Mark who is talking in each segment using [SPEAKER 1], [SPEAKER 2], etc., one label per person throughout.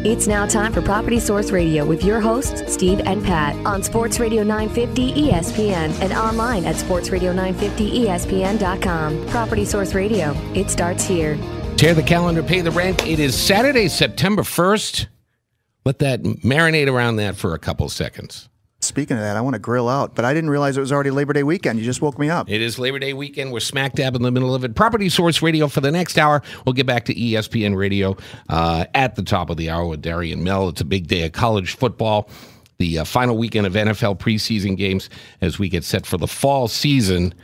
[SPEAKER 1] It's now time for Property Source Radio with your hosts, Steve and Pat, on Sports Radio 950 ESPN and online at sportsradio950ESPN.com. Property Source Radio, it starts here.
[SPEAKER 2] Tear the calendar, pay the rent. It is Saturday, September 1st. Let that marinate around that for a couple seconds.
[SPEAKER 3] Speaking of that, I want to grill out, but I didn't realize it was already Labor Day weekend. You just woke me up.
[SPEAKER 2] It is Labor Day weekend. We're smack dab in the middle of it. Property Source Radio for the next hour. We'll get back to ESPN Radio at the top of the hour with Derry and Mel. It's a big day of college football. The final weekend of NFL preseason games as we get set for the fall season.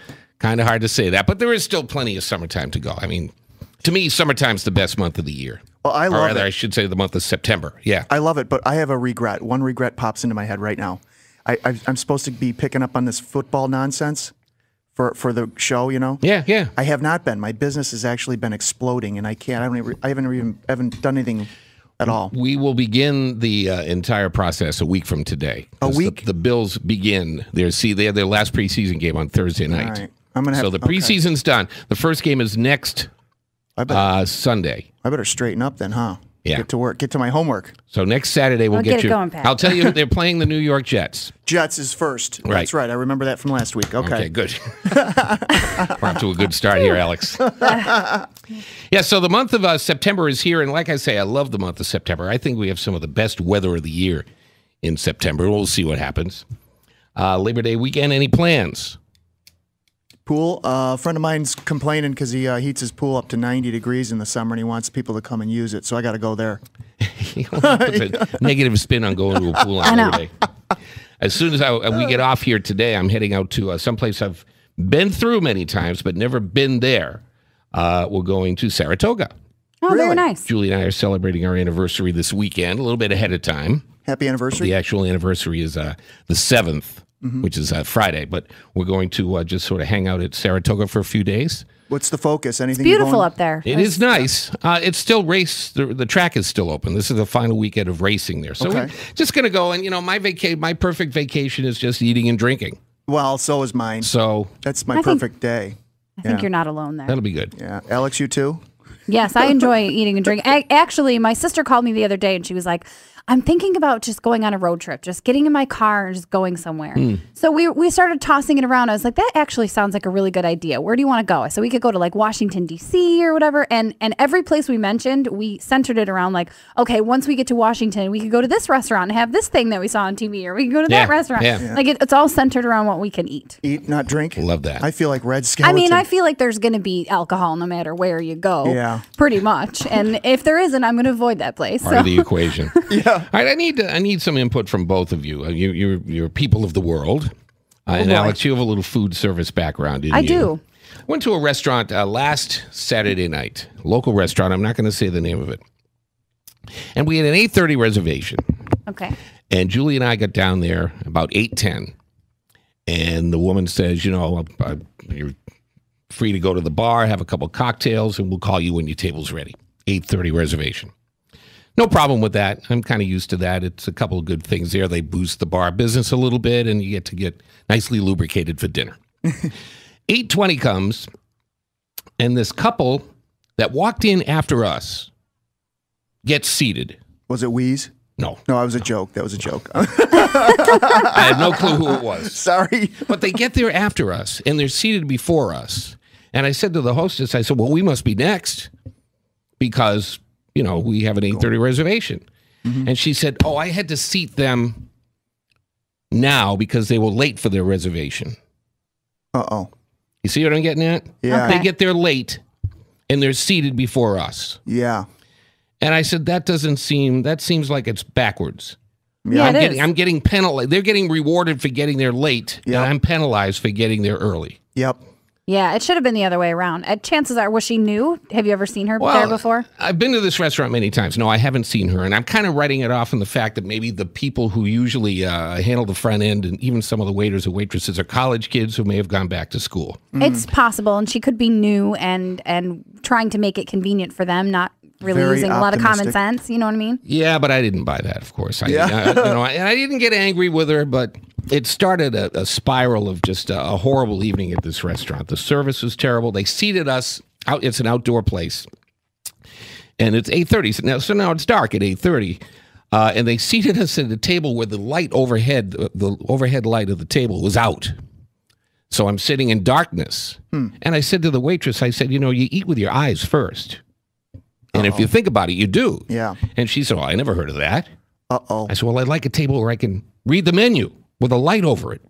[SPEAKER 2] Kind of hard to say that, but there is still plenty of summertime to go. I mean, to me, summertime's the best month of the year.
[SPEAKER 3] Well, I love
[SPEAKER 2] or rather,
[SPEAKER 3] it.
[SPEAKER 2] I should say the month of September. Yeah.
[SPEAKER 3] I love it, but I have a regret. One regret pops into my head right now. I'm supposed to be picking up on this football nonsense for the show, you know?
[SPEAKER 2] Yeah.
[SPEAKER 3] I have not been. My business has actually been exploding, and I haven't done anything at all.
[SPEAKER 2] We will begin the entire process a week from today.
[SPEAKER 3] A week?
[SPEAKER 2] The Bills begin. They have their last preseason game on Thursday night.
[SPEAKER 3] All right. I'm gonna have,
[SPEAKER 2] so the preseason's done. The first game is next Sunday.
[SPEAKER 3] I better straighten up then, huh?
[SPEAKER 2] Yeah.
[SPEAKER 3] Get to work. Get to my homework.
[SPEAKER 2] So next Saturday we'll get you.
[SPEAKER 4] Going, Pat.
[SPEAKER 2] I'll tell you they're playing the New York Jets.
[SPEAKER 3] Jets is first.
[SPEAKER 2] Right.
[SPEAKER 3] That's right. I remember that from last week. Okay,
[SPEAKER 2] good. We're off to a good start here, Alex. Yeah, so the month of September is here, and like I say, I love the month of September. I think we have some of the best weather of the year in September. We'll see what happens. Labor Day weekend, any plans?
[SPEAKER 3] Pool. A friend of mine's complaining because he heats his pool up to 90 degrees in the summer, and he wants people to come and use it. So I got to go there.
[SPEAKER 2] Negative spin on going to a pool on Labor Day. As soon as we get off here today, I'm heading out to someplace I've been through many times, but never been there. We're going to Saratoga.
[SPEAKER 4] Oh,
[SPEAKER 3] Really?
[SPEAKER 4] very nice.
[SPEAKER 2] Julie and I are celebrating our anniversary this weekend, a little bit ahead of time.
[SPEAKER 3] Happy anniversary.
[SPEAKER 2] The actual anniversary is the 7th, which is Friday, but we're going to just sort of hang out at Saratoga for a few days.
[SPEAKER 3] What's the focus? Anything
[SPEAKER 4] Beautiful
[SPEAKER 3] going?
[SPEAKER 4] up there.
[SPEAKER 2] It is nice. It's still race. The track is still open. This is the final weekend of racing there. So we're just going to go. And, my perfect vacation is just eating and drinking.
[SPEAKER 3] Well, so is mine.
[SPEAKER 2] So
[SPEAKER 3] That's my perfect day.
[SPEAKER 4] I think you're not alone there.
[SPEAKER 2] that'll be good.
[SPEAKER 3] Yeah. Alex, you too?
[SPEAKER 4] Yes, I enjoy eating and drinking. Actually, my sister called me the other day and she was like, I'm thinking about just going on a road trip, just getting in my car and just going somewhere. So we started tossing it around. I was like, that actually sounds like a really good idea. Where do you want to go? So we could go to like Washington, D.C. or whatever. And every place we mentioned, we centered it around like, okay, once we get to Washington, we could go to this restaurant and have this thing that we saw on TV, or we can go to that restaurant.
[SPEAKER 2] Yeah.
[SPEAKER 4] Like it's all centered around what we can eat.
[SPEAKER 3] Eat, not drink?
[SPEAKER 2] Love that.
[SPEAKER 3] I feel like Red Skeleton.
[SPEAKER 4] I mean, I feel like there's going to be alcohol no matter where you go.
[SPEAKER 3] Yeah.
[SPEAKER 4] Pretty much. And if there isn't, I'm going to avoid that place.
[SPEAKER 2] Part of the equation.
[SPEAKER 3] Yeah.
[SPEAKER 2] All right, I need some input from both of you. You're people of the world. And
[SPEAKER 3] boy.
[SPEAKER 2] Alex, you have a little food service background, didn't
[SPEAKER 4] I
[SPEAKER 2] you?
[SPEAKER 4] do.
[SPEAKER 2] Went to a restaurant last Saturday night, local restaurant. I'm not going to say the name of it. And we had an 8:30 reservation.
[SPEAKER 4] Okay.
[SPEAKER 2] And Julie and I got down there about 8:10. And the woman says, you're free to go to the bar, have a couple cocktails, and we'll call you when your table's ready. 8:30 reservation. No problem with that. I'm kind of used to that. It's a couple of good things there. They boost the bar business a little bit, and you get to get nicely lubricated for dinner. 8:20 comes, and this couple that walked in after us gets seated.
[SPEAKER 3] Was it Wheeze?
[SPEAKER 2] No.
[SPEAKER 3] No, it was a joke. That was a joke.
[SPEAKER 2] I have no clue who it was.
[SPEAKER 3] Sorry.
[SPEAKER 2] But they get there after us, and they're seated before us. And I said to the hostess, I said, well, we must be next because, we have an 8:30 reservation. And she said, oh, I had to seat them now because they were late for their reservation.
[SPEAKER 3] Uh-oh.
[SPEAKER 2] You see what I'm getting at?
[SPEAKER 3] Yeah.
[SPEAKER 4] Okay.
[SPEAKER 2] They get there late, and they're seated before us.
[SPEAKER 3] Yeah.
[SPEAKER 2] And I said, that seems like it's backwards.
[SPEAKER 4] Yeah,
[SPEAKER 2] I'm getting penalized. They're getting rewarded for getting there late, and I'm penalized for getting there early.
[SPEAKER 3] Yep.
[SPEAKER 4] Yeah, it should have been the other way around. Chances are, was she new? Have you ever seen her there before?
[SPEAKER 2] I've been to this restaurant many times. No, I haven't seen her, and I'm kind of writing it off in the fact that maybe the people who usually handle the front end and even some of the waiters and waitresses are college kids who may have gone back to school.
[SPEAKER 4] It's possible, and she could be new and trying to make it convenient for them, not really
[SPEAKER 3] Very
[SPEAKER 4] using a lot of common
[SPEAKER 3] optimistic.
[SPEAKER 4] sense. You know what I mean?
[SPEAKER 2] Yeah, but I didn't buy that, of course. I didn't get angry with her, but it started a spiral of just a horrible evening at this restaurant. The service was terrible. They seated us out. It's an outdoor place. And it's 8:30. So now it's dark at 8:30. And they seated us at a table where the light overhead, the overhead light of the table was out. So I'm sitting in darkness. And I said to the waitress, I said, you eat with your eyes first. And if you think about it, you do.
[SPEAKER 3] Yeah.
[SPEAKER 2] And she said, I never heard of that.
[SPEAKER 3] Uh-oh.
[SPEAKER 2] I said, well, I'd like a table where I can read the menu with a light over it.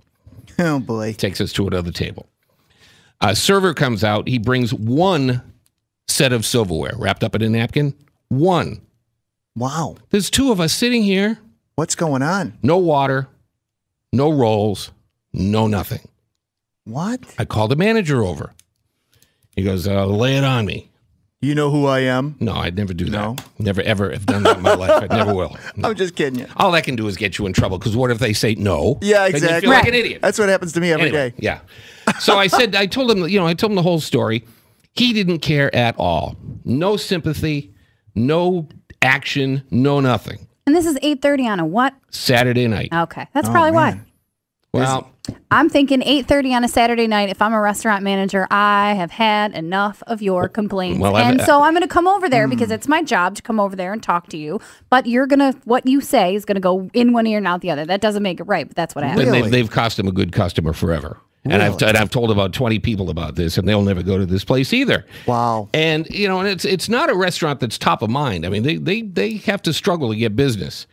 [SPEAKER 3] Oh, boy.
[SPEAKER 2] Takes us to another table. A server comes out. He brings one set of silverware wrapped up in a napkin. One.
[SPEAKER 3] Wow.
[SPEAKER 2] There's two of us sitting here.
[SPEAKER 3] What's going on?
[SPEAKER 2] No water, no rolls, no nothing.
[SPEAKER 3] What?
[SPEAKER 2] I called the manager over. He goes, lay it on me.
[SPEAKER 3] You know who I am?
[SPEAKER 2] No, I'd never do that.
[SPEAKER 3] No?
[SPEAKER 2] Never, ever have done that in my life. I never will. No.
[SPEAKER 3] I'm just kidding you.
[SPEAKER 2] All that can do is get you in trouble, because what if they say no?
[SPEAKER 3] Yeah,
[SPEAKER 2] Then
[SPEAKER 3] exactly.
[SPEAKER 2] you feel like an idiot.
[SPEAKER 3] That's what happens to me every
[SPEAKER 2] Anyway,
[SPEAKER 3] day.
[SPEAKER 2] Yeah. So I told him the whole story. He didn't care at all. No sympathy, no action, no nothing.
[SPEAKER 4] And this is 8:30 on a what?
[SPEAKER 2] Saturday night.
[SPEAKER 4] Okay. That's probably why.
[SPEAKER 2] Well,
[SPEAKER 4] I'm thinking 8:30 on a Saturday night. If I'm a restaurant manager, I have had enough of your complaints.
[SPEAKER 2] Well,
[SPEAKER 4] so I'm going to come over there because it's my job to come over there and talk to you. But what you say is going to go in one ear and out the other. That doesn't make it right, but that's what happens.
[SPEAKER 3] Really?
[SPEAKER 2] they've cost him a good customer forever. And I've told about 20 people about this, and they'll never go to this place either.
[SPEAKER 3] Wow.
[SPEAKER 2] And and it's not a restaurant that's top of mind. I mean, they have to struggle to get business.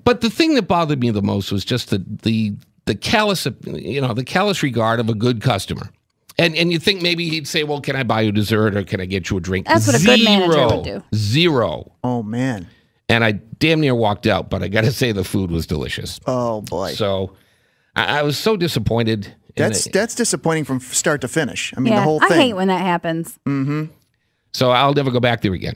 [SPEAKER 2] But the thing that bothered me the most was just the callous, the callous regard of a good customer. And you think maybe he'd say, well, can I buy you dessert or can I get you a drink?
[SPEAKER 4] That's what a good manager would do.
[SPEAKER 2] Zero.
[SPEAKER 3] Oh, man.
[SPEAKER 2] And I damn near walked out, but I got to say the food was delicious.
[SPEAKER 3] Oh, boy.
[SPEAKER 2] So I was so disappointed.
[SPEAKER 3] That's disappointing from start to finish. I mean,
[SPEAKER 4] yeah,
[SPEAKER 3] the whole thing.
[SPEAKER 4] I hate when that happens.
[SPEAKER 3] Mm-hmm.
[SPEAKER 2] So I'll never go back there again.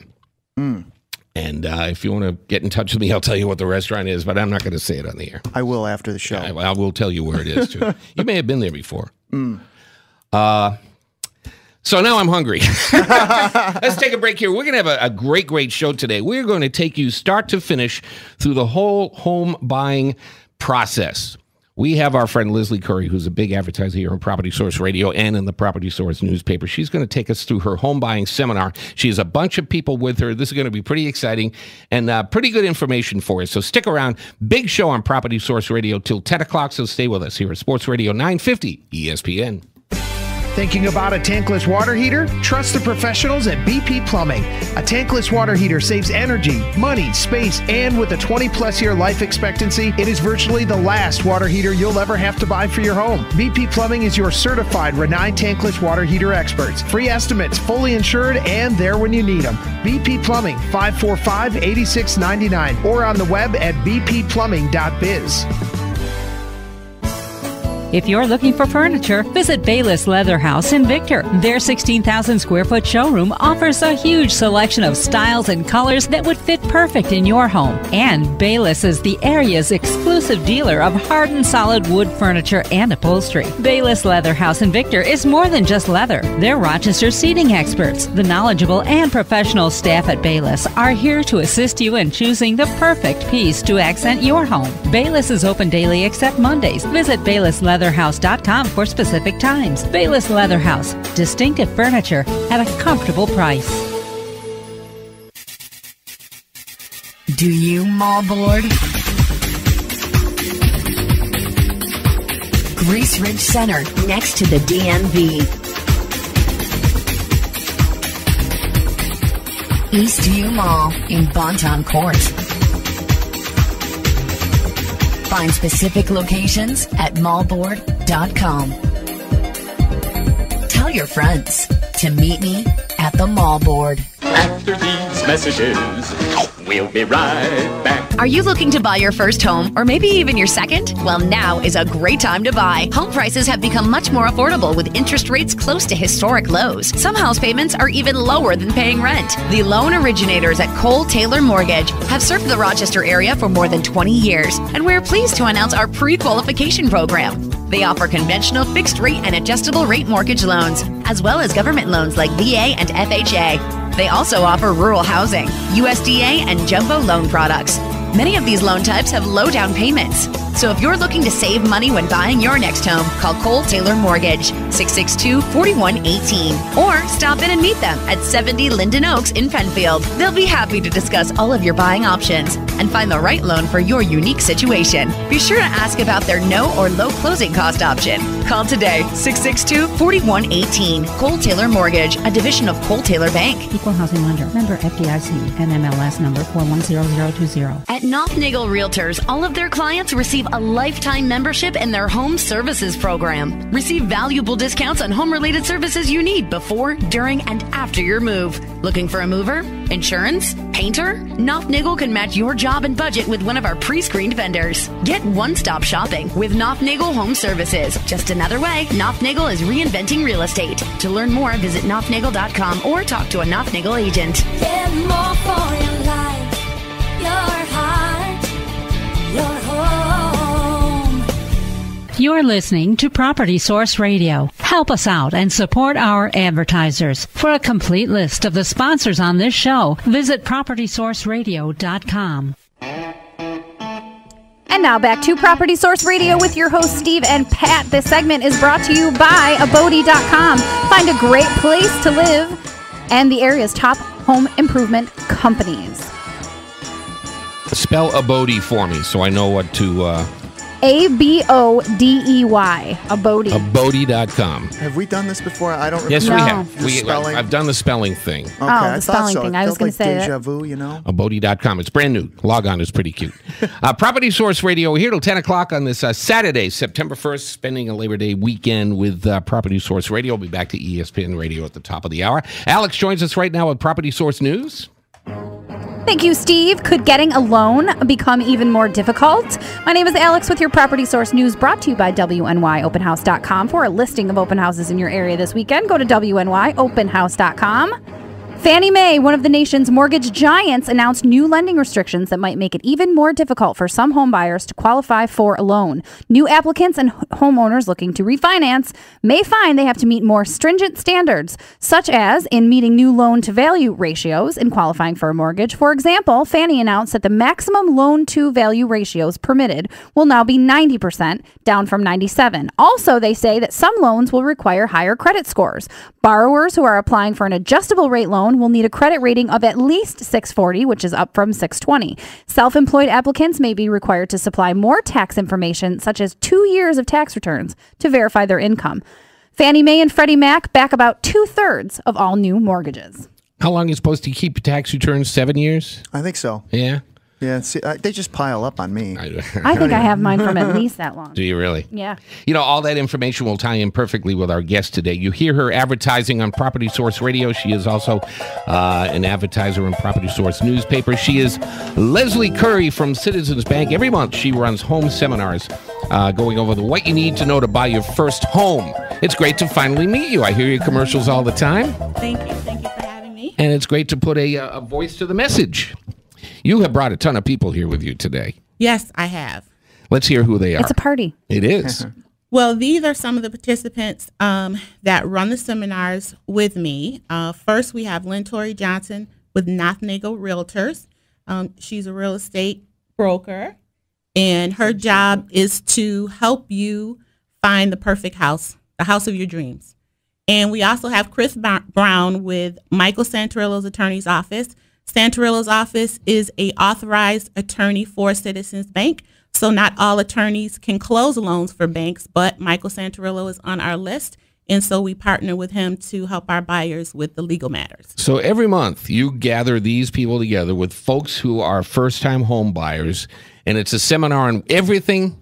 [SPEAKER 2] And if you want to get in touch with me, I'll tell you what the restaurant is, but I'm not going to say it on the air.
[SPEAKER 3] I will after the show.
[SPEAKER 2] I will tell you where it is, too. You may have been there before. So now I'm hungry. Let's take a break here. We're going to have a great, great show today. We're going to take you start to finish through the whole home buying process. We have our friend Leslie Curry, who's a big advertiser here on Property Source Radio and in the Property Source newspaper. She's going to take us through her home buying seminar. She has a bunch of people with her. This is going to be pretty exciting and pretty good information for us. So stick around. Big show on Property Source Radio till 10 o'clock, so stay with us here at Sports Radio 950 ESPN.
[SPEAKER 5] Thinking about a tankless water heater? Trust the professionals at BP Plumbing. A tankless water heater saves energy, money, space, and with a 20-plus year life expectancy, it is virtually the last water heater you'll ever have to buy for your home. BP Plumbing is your certified Rinnai tankless water heater experts. Free estimates, fully insured, and there when you need them. BP Plumbing, 545-8699, or on the web at bpplumbing.biz.
[SPEAKER 6] If you're looking for furniture, visit Bayless Leather House in Victor. Their 16,000 square foot showroom offers a huge selection of styles and colors that would fit perfect in your home. And Bayless is the area's exclusive dealer of hard and solid wood furniture and upholstery. Bayless Leather House in Victor is more than just leather. They're Rochester seating experts. The knowledgeable and professional staff at Bayless are here to assist you in choosing the perfect piece to accent your home. Bayless is open daily except Mondays. Visit BaylessLeatherhouse.com for specific times. Bayless Leather House, distinctive furniture at a comfortable price.
[SPEAKER 1] Do you mall board? Grease Ridge Center, next to the DMV. Eastview Mall in Bonton Court. Find specific locations at mallboard.com. Tell your friends to meet me at the mall board.
[SPEAKER 7] After these messages, we'll be right back.
[SPEAKER 8] Are you looking to buy your first home or maybe even your second? Well, now is a great time to buy. Home prices have become much more affordable with interest rates close to historic lows. Some house payments are even lower than paying rent. The loan originators at Cole Taylor Mortgage have served the Rochester area for more than 20 years, and we're pleased to announce our pre-qualification program. They offer conventional fixed rate and adjustable rate mortgage loans, as well as government loans like VA and FHA. They also offer rural housing, USDA, and jumbo loan products. Many of these loan types have low down payments. So if you're looking to save money when buying your next home, call Cole Taylor Mortgage, 662-4118. Or stop in and meet them at 70 Linden Oaks in Penfield. They'll be happy to discuss all of your buying options and find the right loan for your unique situation. Be sure to ask about their no or low closing cost option. Call today, 662-4118. Cole Taylor Mortgage, a division of Cole Taylor Bank.
[SPEAKER 6] Equal housing lender. Member FDIC. NMLS number 410020.
[SPEAKER 8] At Nothnagle Realtors, all of their clients receive a lifetime membership in their home services program. Receive valuable discounts on home-related services you need before, during, and after your move. Looking for a mover? Insurance? Painter? Nothnagle can match your job and budget with one of our pre-screened vendors. Get one-stop shopping with Nothnagle Home Services. Just another way Nothnagle is reinventing real estate. To learn more, visit nothnagle.com or talk to a Nothnagle agent.
[SPEAKER 9] Get more for your life, your heart, your home.
[SPEAKER 6] You're listening to Property Source Radio. Help us out and support our advertisers. For a complete list of the sponsors on this show, visit propertysourceradio.com.
[SPEAKER 4] And now back to Property Source Radio with your hosts, Steve and Pat. This segment is brought to you by Abode.com. Find a great place to live and the area's top home improvement companies.
[SPEAKER 2] Spell Abode for me so I know what to...
[SPEAKER 4] Abodey. Abode.
[SPEAKER 2] Abode.com.
[SPEAKER 3] Have we done this before? I don't.
[SPEAKER 2] Yes,
[SPEAKER 4] No.
[SPEAKER 2] we have.
[SPEAKER 3] The spelling?
[SPEAKER 2] I've done the spelling thing.
[SPEAKER 3] Okay,
[SPEAKER 4] Oh,
[SPEAKER 3] I
[SPEAKER 4] the
[SPEAKER 3] thought
[SPEAKER 4] spelling
[SPEAKER 3] so.
[SPEAKER 4] thing.
[SPEAKER 3] It
[SPEAKER 4] I was
[SPEAKER 3] felt
[SPEAKER 4] gonna
[SPEAKER 3] like
[SPEAKER 4] say that.
[SPEAKER 3] deja vu, you know.
[SPEAKER 2] Abode.com. It's brand new. Log on. It's pretty cute. Property Source Radio here till 10 o'clock on this Saturday, September 1st, spending a Labor Day weekend with Property Source Radio. We'll be back to ESPN Radio at the top of the hour. Alex joins us right now with Property Source News.
[SPEAKER 4] Thank you, Steve. Could getting a loan become even more difficult? My name is Alex with your Property Source News, brought to you by WNYOpenHouse.com. For a listing of open houses in your area this weekend, go to WNYOpenHouse.com. Fannie Mae, one of the nation's mortgage giants, announced new lending restrictions that might make it even more difficult for some home buyers to qualify for a loan. New applicants and homeowners looking to refinance may find they have to meet more stringent standards, such as in meeting new loan-to-value ratios in qualifying for a mortgage. For example, Fannie announced that the maximum loan-to-value ratios permitted will now be 90%, down from 97%. Also, they say that some loans will require higher credit scores. Borrowers who are applying for an adjustable rate loan will need a credit rating of at least 640, which is up from 620. Self-employed applicants may be required to supply more tax information, such as 2 years of tax returns, to verify their income. Fannie Mae and Freddie Mac back about 2/3 of all new mortgages.
[SPEAKER 2] How long are you supposed to keep tax returns? 7 years?
[SPEAKER 3] I think so.
[SPEAKER 2] Yeah.
[SPEAKER 3] Yeah, see, they just pile up on me.
[SPEAKER 4] I think I have mine from at least that long.
[SPEAKER 2] Do you really?
[SPEAKER 4] Yeah.
[SPEAKER 2] You know, all that information will tie in perfectly with our guest today. You hear her advertising on Property Source Radio. She is also an advertiser in Property Source newspaper. She is Leslie Curry from Citizens Bank. Every month she runs home seminars going over what you need to know to buy your first home. It's great to finally meet you. I hear your commercials all the time.
[SPEAKER 10] Thank you. Thank you for having me.
[SPEAKER 2] And it's great to put a voice to the message. You have brought a ton of people here with you today.
[SPEAKER 10] Yes, I have.
[SPEAKER 2] Let's hear who they are.
[SPEAKER 4] It's a party.
[SPEAKER 2] It is.
[SPEAKER 10] Well, these are some of the participants that run the seminars with me. First, we have Lynn Torrey Johnson with Nothnagle Realtors. She's a real estate broker, and her job is to help you find the perfect house, the house of your dreams. And we also have Chris Brown with Michael Santarillo's attorney's office. Santarillo's office is a authorized attorney for Citizens Bank, so not all attorneys can close loans for banks, but Michael Santarillo is on our list, and so we partner with him to help our buyers with the legal matters.
[SPEAKER 2] So every month you gather these people together with folks who are first-time home buyers, and it's a seminar on everything,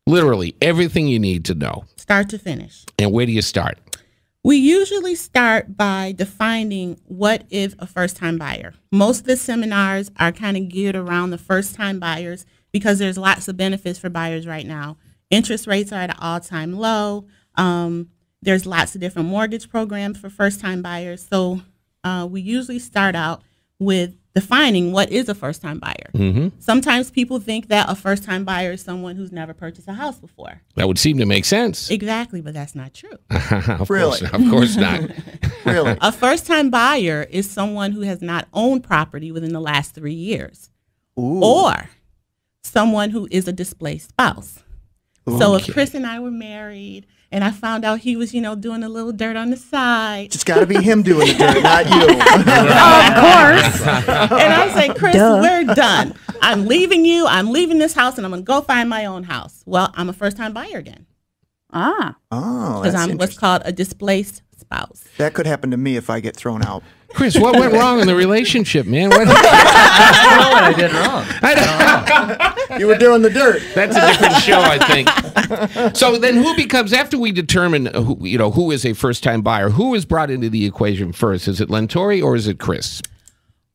[SPEAKER 2] literally everything you need to know.
[SPEAKER 10] Start to finish.
[SPEAKER 2] And where do you start?
[SPEAKER 10] We usually start by defining what is a first-time buyer. Most of the seminars are kind of geared around the first-time buyers because there's lots of benefits for buyers right now. Interest rates are at an all-time low. There's lots of different mortgage programs for first-time buyers. So we usually start out with defining what is a first-time buyer.
[SPEAKER 2] Mm-hmm.
[SPEAKER 10] Sometimes people think that a first-time buyer is someone who's never purchased a house before.
[SPEAKER 2] That would seem to make sense.
[SPEAKER 10] Exactly, but that's not true.
[SPEAKER 2] Of
[SPEAKER 3] Really?
[SPEAKER 2] course not.
[SPEAKER 3] Really?
[SPEAKER 10] A first-time buyer is someone who has not owned property within the last 3 years.
[SPEAKER 3] Ooh.
[SPEAKER 10] Or someone who is a displaced spouse. So if Chris and I were married and I found out he was, doing a little dirt on the side.
[SPEAKER 3] It's got to be him doing the dirt, not you.
[SPEAKER 4] Of course.
[SPEAKER 10] And I was like, Chris, we're done. I'm leaving you. I'm leaving this house and I'm going to go find my own house. Well, I'm a first-time buyer again.
[SPEAKER 3] Oh,
[SPEAKER 10] because I'm what's called a displaced spouse.
[SPEAKER 3] That could happen to me if I get thrown out.
[SPEAKER 2] Chris, what went wrong in the relationship, man? What?
[SPEAKER 11] I don't know what I did wrong.
[SPEAKER 3] You were doing the dirt.
[SPEAKER 2] That's a different show, I think. So then who becomes, after we determine who is a first-time buyer, who is brought into the equation first? Is it Lentori or is it Chris?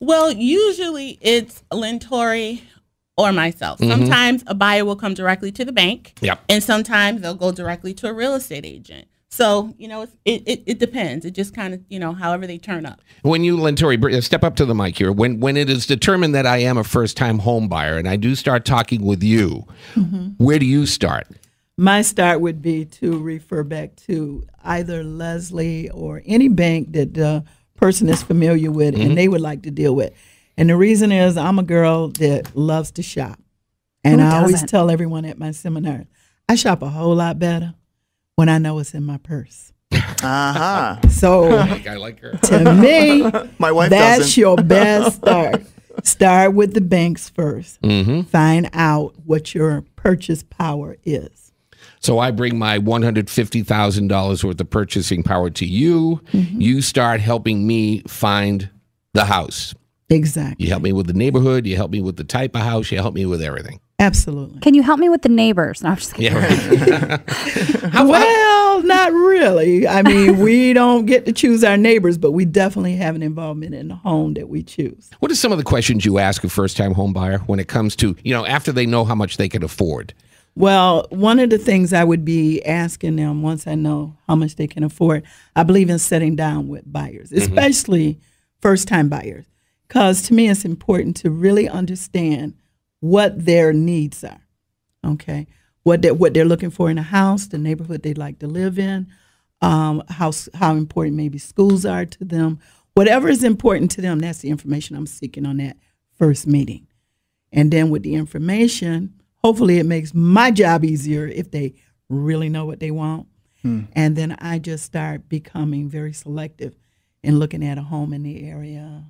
[SPEAKER 10] Well, usually it's Lentori or myself. Sometimes a buyer will come directly to the bank.
[SPEAKER 2] Yep.
[SPEAKER 10] And sometimes they'll go directly to a real estate agent. So, it depends. It just kind of, however they turn up.
[SPEAKER 2] When you, Lentori, step up to the mic here. When it is determined that I am a first-time home buyer and I do start talking with you, where do you start?
[SPEAKER 12] My start would be to refer back to either Leslie or any bank that the person is familiar with and they would like to deal with. And the reason is I'm a girl that loves to shop. And I always tell everyone at my seminar, I shop a whole lot better when I know it's in my purse. So
[SPEAKER 2] I like her.
[SPEAKER 12] To me,
[SPEAKER 3] my wife
[SPEAKER 12] that's
[SPEAKER 3] doesn't.
[SPEAKER 12] your best start. Start with the banks first. Find out what your purchase power is.
[SPEAKER 2] So I bring my $150,000 worth of purchasing power to you. You start helping me find the house.
[SPEAKER 12] Exactly.
[SPEAKER 2] You help me with the neighborhood. You help me with the type of house. You help me with everything.
[SPEAKER 12] Absolutely.
[SPEAKER 4] Can you help me with the neighbors? No, I'm just kidding.
[SPEAKER 2] Yeah, right.
[SPEAKER 12] Well, not really. I mean, we don't get to choose our neighbors, but we definitely have an involvement in the home that we choose.
[SPEAKER 2] What are some of the questions you ask a first-time home buyer when it comes to, after they know how much they can afford?
[SPEAKER 12] Well, one of the things I would be asking them once I know how much they can afford, I believe in sitting down with buyers, especially first-time buyers, because to me it's important to really understand what their needs are, okay? What they're looking for in a house, the neighborhood they'd like to live in, how important maybe schools are to them. Whatever is important to them, that's the information I'm seeking on that first meeting. And then with the information, hopefully it makes my job easier if they really know what they want. And then I just start becoming very selective in looking at a home in the area,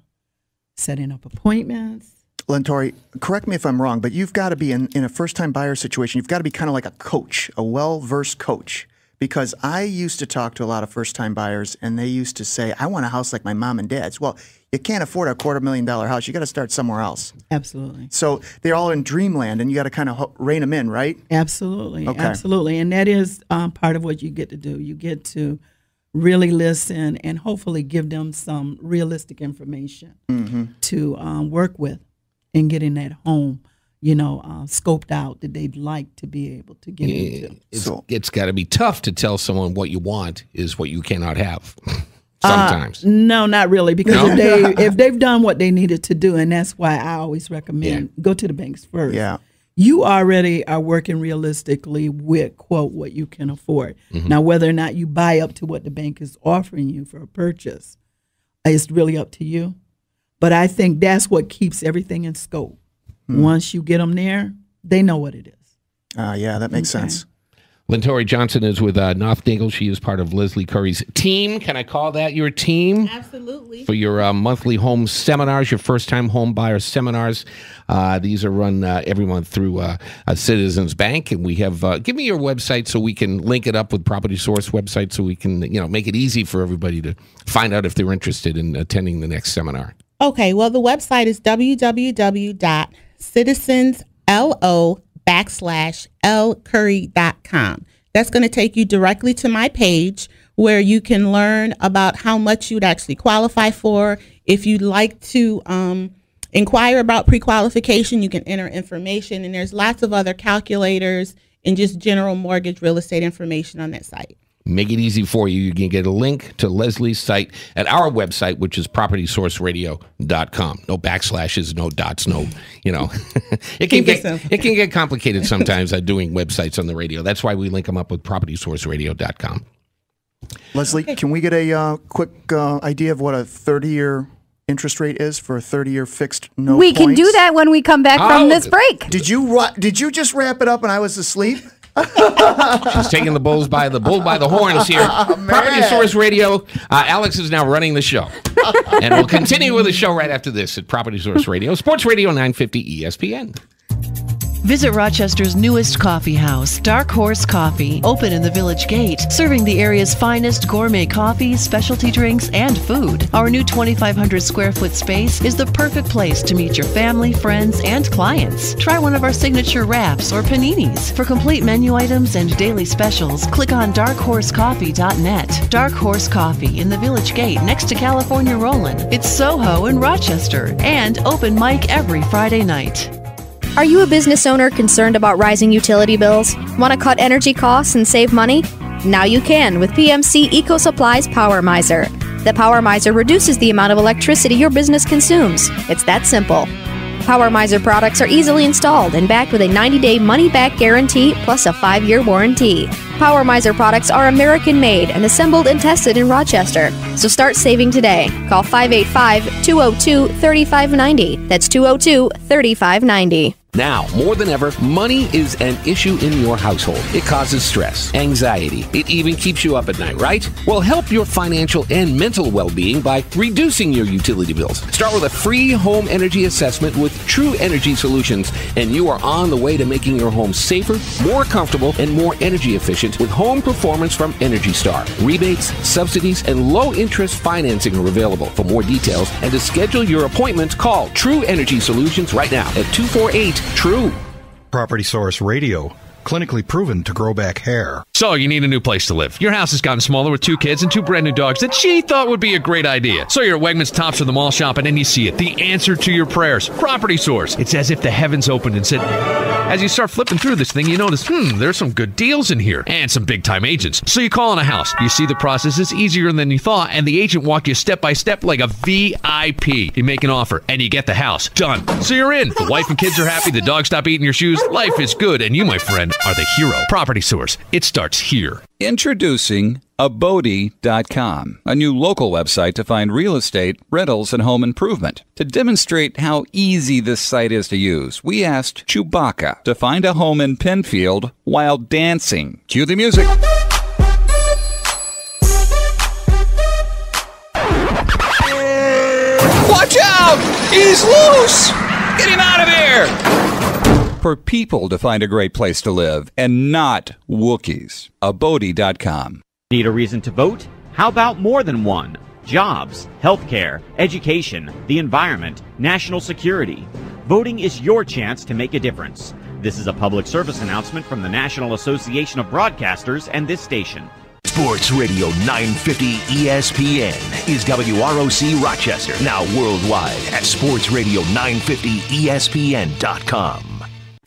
[SPEAKER 12] setting up appointments.
[SPEAKER 3] Lentori, correct me if I'm wrong, but you've got to be in a first-time buyer situation. You've got to be kind of like a coach, a well-versed coach. Because I used to talk to a lot of first-time buyers, and they used to say, I want a house like my mom and dad's. Well, you can't afford a $250,000 house. You got to start somewhere else.
[SPEAKER 12] Absolutely.
[SPEAKER 3] So they're all in dreamland, and you got to kind of rein them in, right?
[SPEAKER 12] Absolutely.
[SPEAKER 3] Okay.
[SPEAKER 12] Absolutely. And that is part of what you get to do. You get to really listen and hopefully give them some realistic information to work with in getting that home, scoped out that they'd like to be able to get into.
[SPEAKER 2] It's got to be tough to tell someone what you want is what you cannot have. Sometimes.
[SPEAKER 12] No, not really, because if they've done what they needed to do, and that's why I always recommend go to the banks first.
[SPEAKER 3] Yeah.
[SPEAKER 12] You already are working realistically with, quote, what you can afford. Now, whether or not you buy up to what the bank is offering you for a purchase is really up to you. But I think that's what keeps everything in scope. Once you get them there, they know what it is.
[SPEAKER 3] Yeah, that makes sense.
[SPEAKER 2] Lentori Johnson is with Nothnagle. She is part of Leslie Curry's team. Can I call that your team?
[SPEAKER 10] Absolutely.
[SPEAKER 2] For your monthly home seminars, your first-time home buyer seminars. These are run every month through Citizens Bank. And we have, give me your website so we can link it up with Property Source website so we can, make it easy for everybody to find out if they're interested in attending the next seminar.
[SPEAKER 10] Okay, well, the website is www.citizenslo/lcurry.com. That's going to take you directly to my page where you can learn about how much you'd actually qualify for. If you'd like to inquire about pre-qualification, you can enter information, and there's lots of other calculators and just general mortgage real estate information on that site.
[SPEAKER 2] Make it easy for you. You can get a link to Leslie's site at our website, which is propertysourceradio.com. No backslashes, no dots, no, it can get complicated sometimes doing websites on the radio. That's why we link them up with propertysourceradio.com.
[SPEAKER 3] Leslie, can we get a quick idea of what a 30-year interest rate is for a 30-year fixed no
[SPEAKER 4] We
[SPEAKER 3] points?
[SPEAKER 4] can do that when we come back from this break.
[SPEAKER 3] Did you just wrap it up and I was asleep?
[SPEAKER 2] She's taking the bull by the horns here. Property Source Radio. Alex is now running the show. And we'll continue with the show right after this at Property Source Radio, Sports Radio 950 ESPN.
[SPEAKER 13] Visit Rochester's newest coffee house, Dark Horse Coffee, open in the Village Gate, serving the area's finest gourmet coffee, specialty drinks, and food. Our new 2,500 square foot space is the perfect place to meet your family, friends, and clients. Try one of our signature wraps or paninis. For complete menu items and daily specials, click on darkhorsecoffee.net. Dark Horse Coffee in the Village Gate next to California Rollin'. It's Soho in Rochester and open mic every Friday night.
[SPEAKER 14] Are you a business owner concerned about rising utility bills? Want to cut energy costs and save money? Now you can with PMC Eco Supply's Power Miser. The Power Miser reduces the amount of electricity your business consumes. It's that simple. Power Miser products are easily installed and backed with a 90-day money-back guarantee plus a 5-year warranty. Power Miser products are American-made and assembled and tested in Rochester. So start saving today. Call 585-202-3590. That's 202-3590.
[SPEAKER 2] Now, more than ever, money is an issue in your household. It causes stress, anxiety. It even keeps you up at night, right? Well, help your financial and mental well-being by reducing your utility bills. Start with a free home energy assessment with True Energy Solutions, and you are on the way to making your home safer, more comfortable, and more energy efficient with home performance from Energy Star. Rebates, subsidies, and low-interest financing are available. For more details and to schedule your appointment, call True Energy Solutions right now at 248-TRUE.
[SPEAKER 15] Property Source Radio. Clinically proven to grow back hair.
[SPEAKER 16] So you need a new place to live. Your house has gotten smaller with 2 kids and 2 brand new dogs that she thought would be a great idea. So you're at Wegmans, Tops, or the mall shopping, and you see it. The answer to your prayers. Property Source. It's as if the heavens opened and said, as you start flipping through this thing, you notice, there's some good deals in here and some big-time agents. So you call on a house. You see the process is easier than you thought, and the agent walk you step by step like a VIP. You make an offer, and you get the house. Done. So you're in. The wife and kids are happy. The dog stop eating your shoes. Life is good, and you, my friend, are the hero. Property Source. It starts here.
[SPEAKER 17] Introducing Abode.com, a new local website to find real estate, rentals, and home improvement. To demonstrate how easy this site is to use, we asked Chewbacca to find a home in Penfield while dancing. Cue the music.
[SPEAKER 18] Watch out! He's loose! Get him out of here!
[SPEAKER 17] For people to find a great place to live and not Wookiees. Abode.com.
[SPEAKER 19] Need a reason to vote? How about more than one? Jobs, healthcare, education, the environment, national security. Voting is your chance to make a difference. This is a public service announcement from the National Association of Broadcasters and this station.
[SPEAKER 20] Sports Radio 950 ESPN is WROC Rochester, now worldwide at sportsradio950ESPN.com.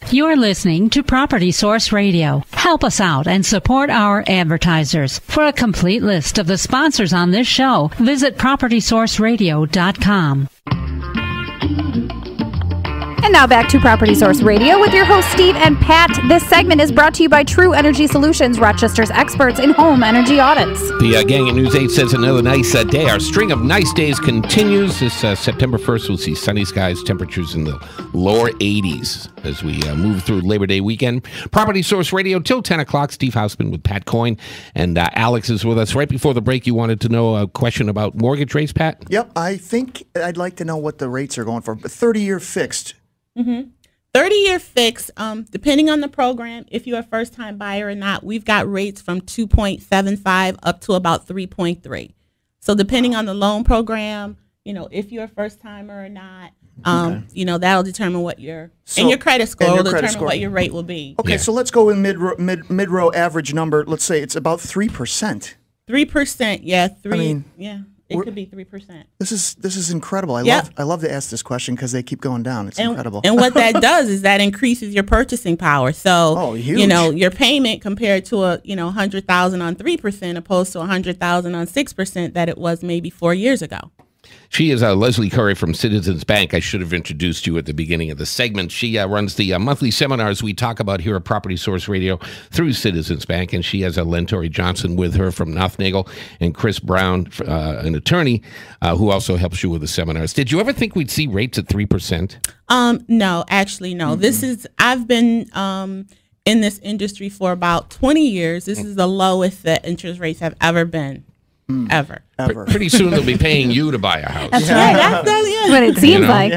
[SPEAKER 6] You're listening to Property Source Radio. Help us out and support our advertisers. For a complete list of the sponsors on this show, visit PropertySourceRadio.com.
[SPEAKER 4] And now back to Property Source Radio with your hosts Steve and Pat. This segment is brought to you by True Energy Solutions, Rochester's experts in home energy audits.
[SPEAKER 2] The gang at News 8 says another nice day. Our string of nice days continues. This September 1st, we'll see sunny skies, temperatures in the lower 80s as we move through Labor Day weekend. Property Source Radio till 10 o'clock. Steve Hausmann with Pat Coyne. And Alex is with us. Right before the break, you wanted to know a question about mortgage rates, Pat?
[SPEAKER 3] Yep. I think I'd like to know what the rates are going for. 30-year fixed.
[SPEAKER 10] 30-year fix, depending on the program, if you're a first-time buyer or not, we've got rates from 2.75 up to about 3.3. So depending on the loan program, if you're a first-timer or not, that'll determine what and your credit score will determine what your rate will be.
[SPEAKER 3] Okay, so let's go with mid-row average number. Let's say it's about 3%.
[SPEAKER 10] 3%, yeah. It could be 3%.
[SPEAKER 3] This is incredible. I love to ask this question because they keep going down. It's incredible.
[SPEAKER 10] And what that does is that increases your purchasing power. So your payment compared to a $100,000 on 3% opposed to $100,000 on 6% that it was maybe 4 years ago.
[SPEAKER 2] She is Leslie Curry from Citizens Bank. I should have introduced you at the beginning of the segment. She runs the monthly seminars we talk about here at Property Source Radio through Citizens Bank, and she has Lentori Johnson with her from Nothnagle, and Chris Brown, an attorney, who also helps you with the seminars. Did you ever think we'd see rates at 3%?
[SPEAKER 10] No, actually, no. I've been in this industry for about 20 years. This is the lowest that interest rates have ever been. Ever.
[SPEAKER 2] Pretty soon they'll be paying you to buy a house.
[SPEAKER 4] That's right. That's what it seems like.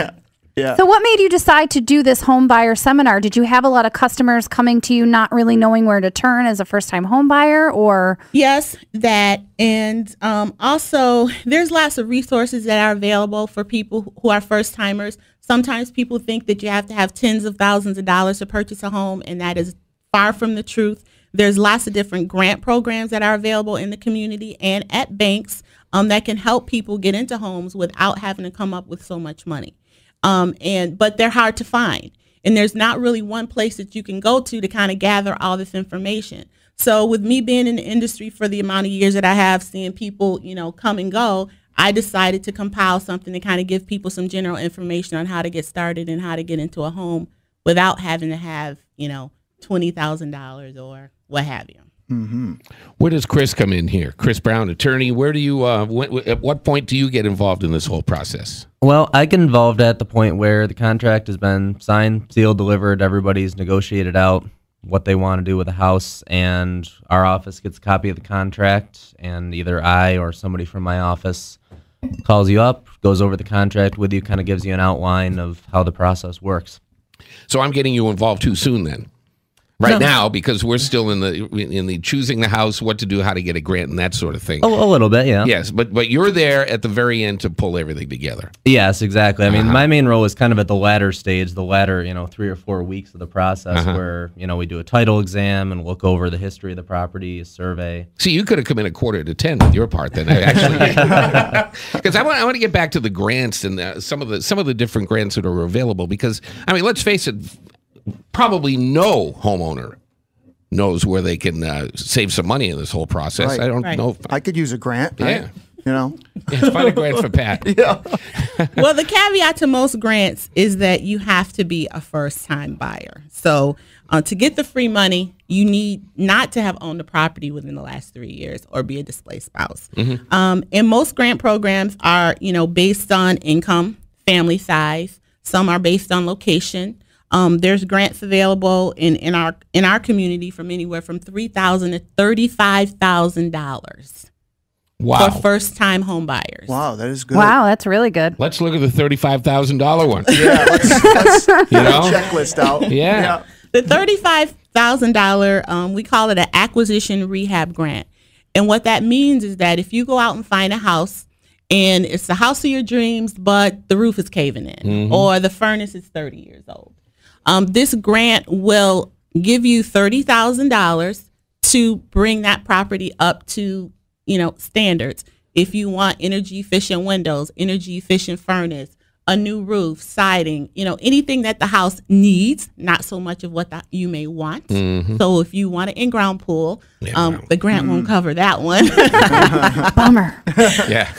[SPEAKER 3] Yeah.
[SPEAKER 4] So what made you decide to do this home buyer seminar? Did you have a lot of customers coming to you not really knowing where to turn as a first-time home buyer, or?
[SPEAKER 10] Yes, that. And also, there's lots of resources that are available for people who are first-timers. Sometimes people think that you have to have tens of thousands of dollars to purchase a home, and that is far from the truth. There's lots of different grant programs that are available in the community and at banks that can help people get into homes without having to come up with so much money. But they're hard to find. And there's not really one place that you can go to kind of gather all this information. So with me being in the industry for the amount of years that I have, seeing people, come and go, I decided to compile something to kind of give people some general information on how to get started and how to get into a home without having to have, $20,000 or what have you.
[SPEAKER 2] Mm-hmm. Where does Chris come in here? Chris Brown, attorney. Where do you? At what point do you get involved in this whole process?
[SPEAKER 11] Well, I get involved at the point where the contract has been signed, sealed, delivered. Everybody's negotiated out what they want to do with the house, and our office gets a copy of the contract, and either I or somebody from my office calls you up, goes over the contract with you, kind of gives you an outline of how the process works.
[SPEAKER 2] So I'm getting you involved too soon then. Right now, because we're still in the choosing the house, what to do, how to get a grant, and that sort of thing.
[SPEAKER 11] A little bit, yeah.
[SPEAKER 2] Yes, but you're there at the very end to pull everything together.
[SPEAKER 11] Yes, exactly. I mean, my main role is kind of at the latter stage, the latter, 3 or 4 weeks of the process where, we do a title exam and look over the history of the property, a survey.
[SPEAKER 2] See, you could have come in 9:45 with your part then, actually. Because I want to get back to the grants and some of the different grants that are available. Because, I mean, let's face it, probably no homeowner knows where they can save some money in this whole process.
[SPEAKER 3] Right.
[SPEAKER 2] I don't know.
[SPEAKER 3] I could use a grant.
[SPEAKER 2] Yeah.
[SPEAKER 3] Right?
[SPEAKER 2] Yeah, find a grant for Pat.
[SPEAKER 3] Yeah.
[SPEAKER 10] Well, the caveat to most grants is that you have to be a first-time buyer. So to get the free money, you need not to have owned a property within the last 3 years or be a displaced spouse.
[SPEAKER 2] Mm-hmm.
[SPEAKER 10] And most grant programs are, based on income, family size. Some are based on location. There's grants available in our community from anywhere from $3,000 to $35,000.
[SPEAKER 2] Wow.
[SPEAKER 10] For first-time home buyers.
[SPEAKER 3] Wow, that is good.
[SPEAKER 4] Wow, that's really good.
[SPEAKER 2] Let's look at the $35,000 one.
[SPEAKER 3] Yeah, let's checklist out.
[SPEAKER 2] Yeah.
[SPEAKER 10] The $35,000, we call it an acquisition rehab grant. And what that means is that if you go out and find a house, and it's the house of your dreams, but the roof is caving in, or the furnace is 30 years old, this grant will give you $30,000 to bring that property up to, standards. If you want energy efficient windows, energy efficient furnace, a new roof, siding, anything that the house needs, not so much of what you may want. So if you want an in-ground pool, the grant won't cover that one.
[SPEAKER 4] Bummer.
[SPEAKER 2] Yeah.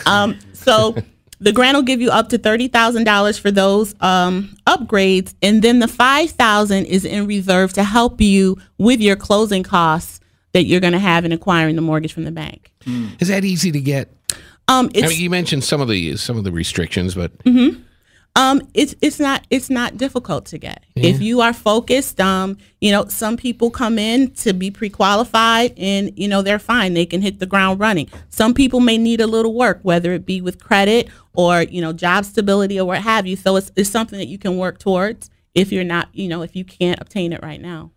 [SPEAKER 10] So the grant will give you up to $30,000 for those upgrades, and then the $5,000 is in reserve to help you with your closing costs that you're going to have in acquiring the mortgage from the bank.
[SPEAKER 2] Is that easy to get? I mean, you mentioned some of the restrictions, but
[SPEAKER 10] it's not difficult to get. Yeah. If you are focused, some people come in to be pre-qualified and they're fine. They can hit the ground running. Some people may need a little work, whether it be with credit or job stability or what have you. So it's something that you can work towards if you're not if you can't obtain it right now.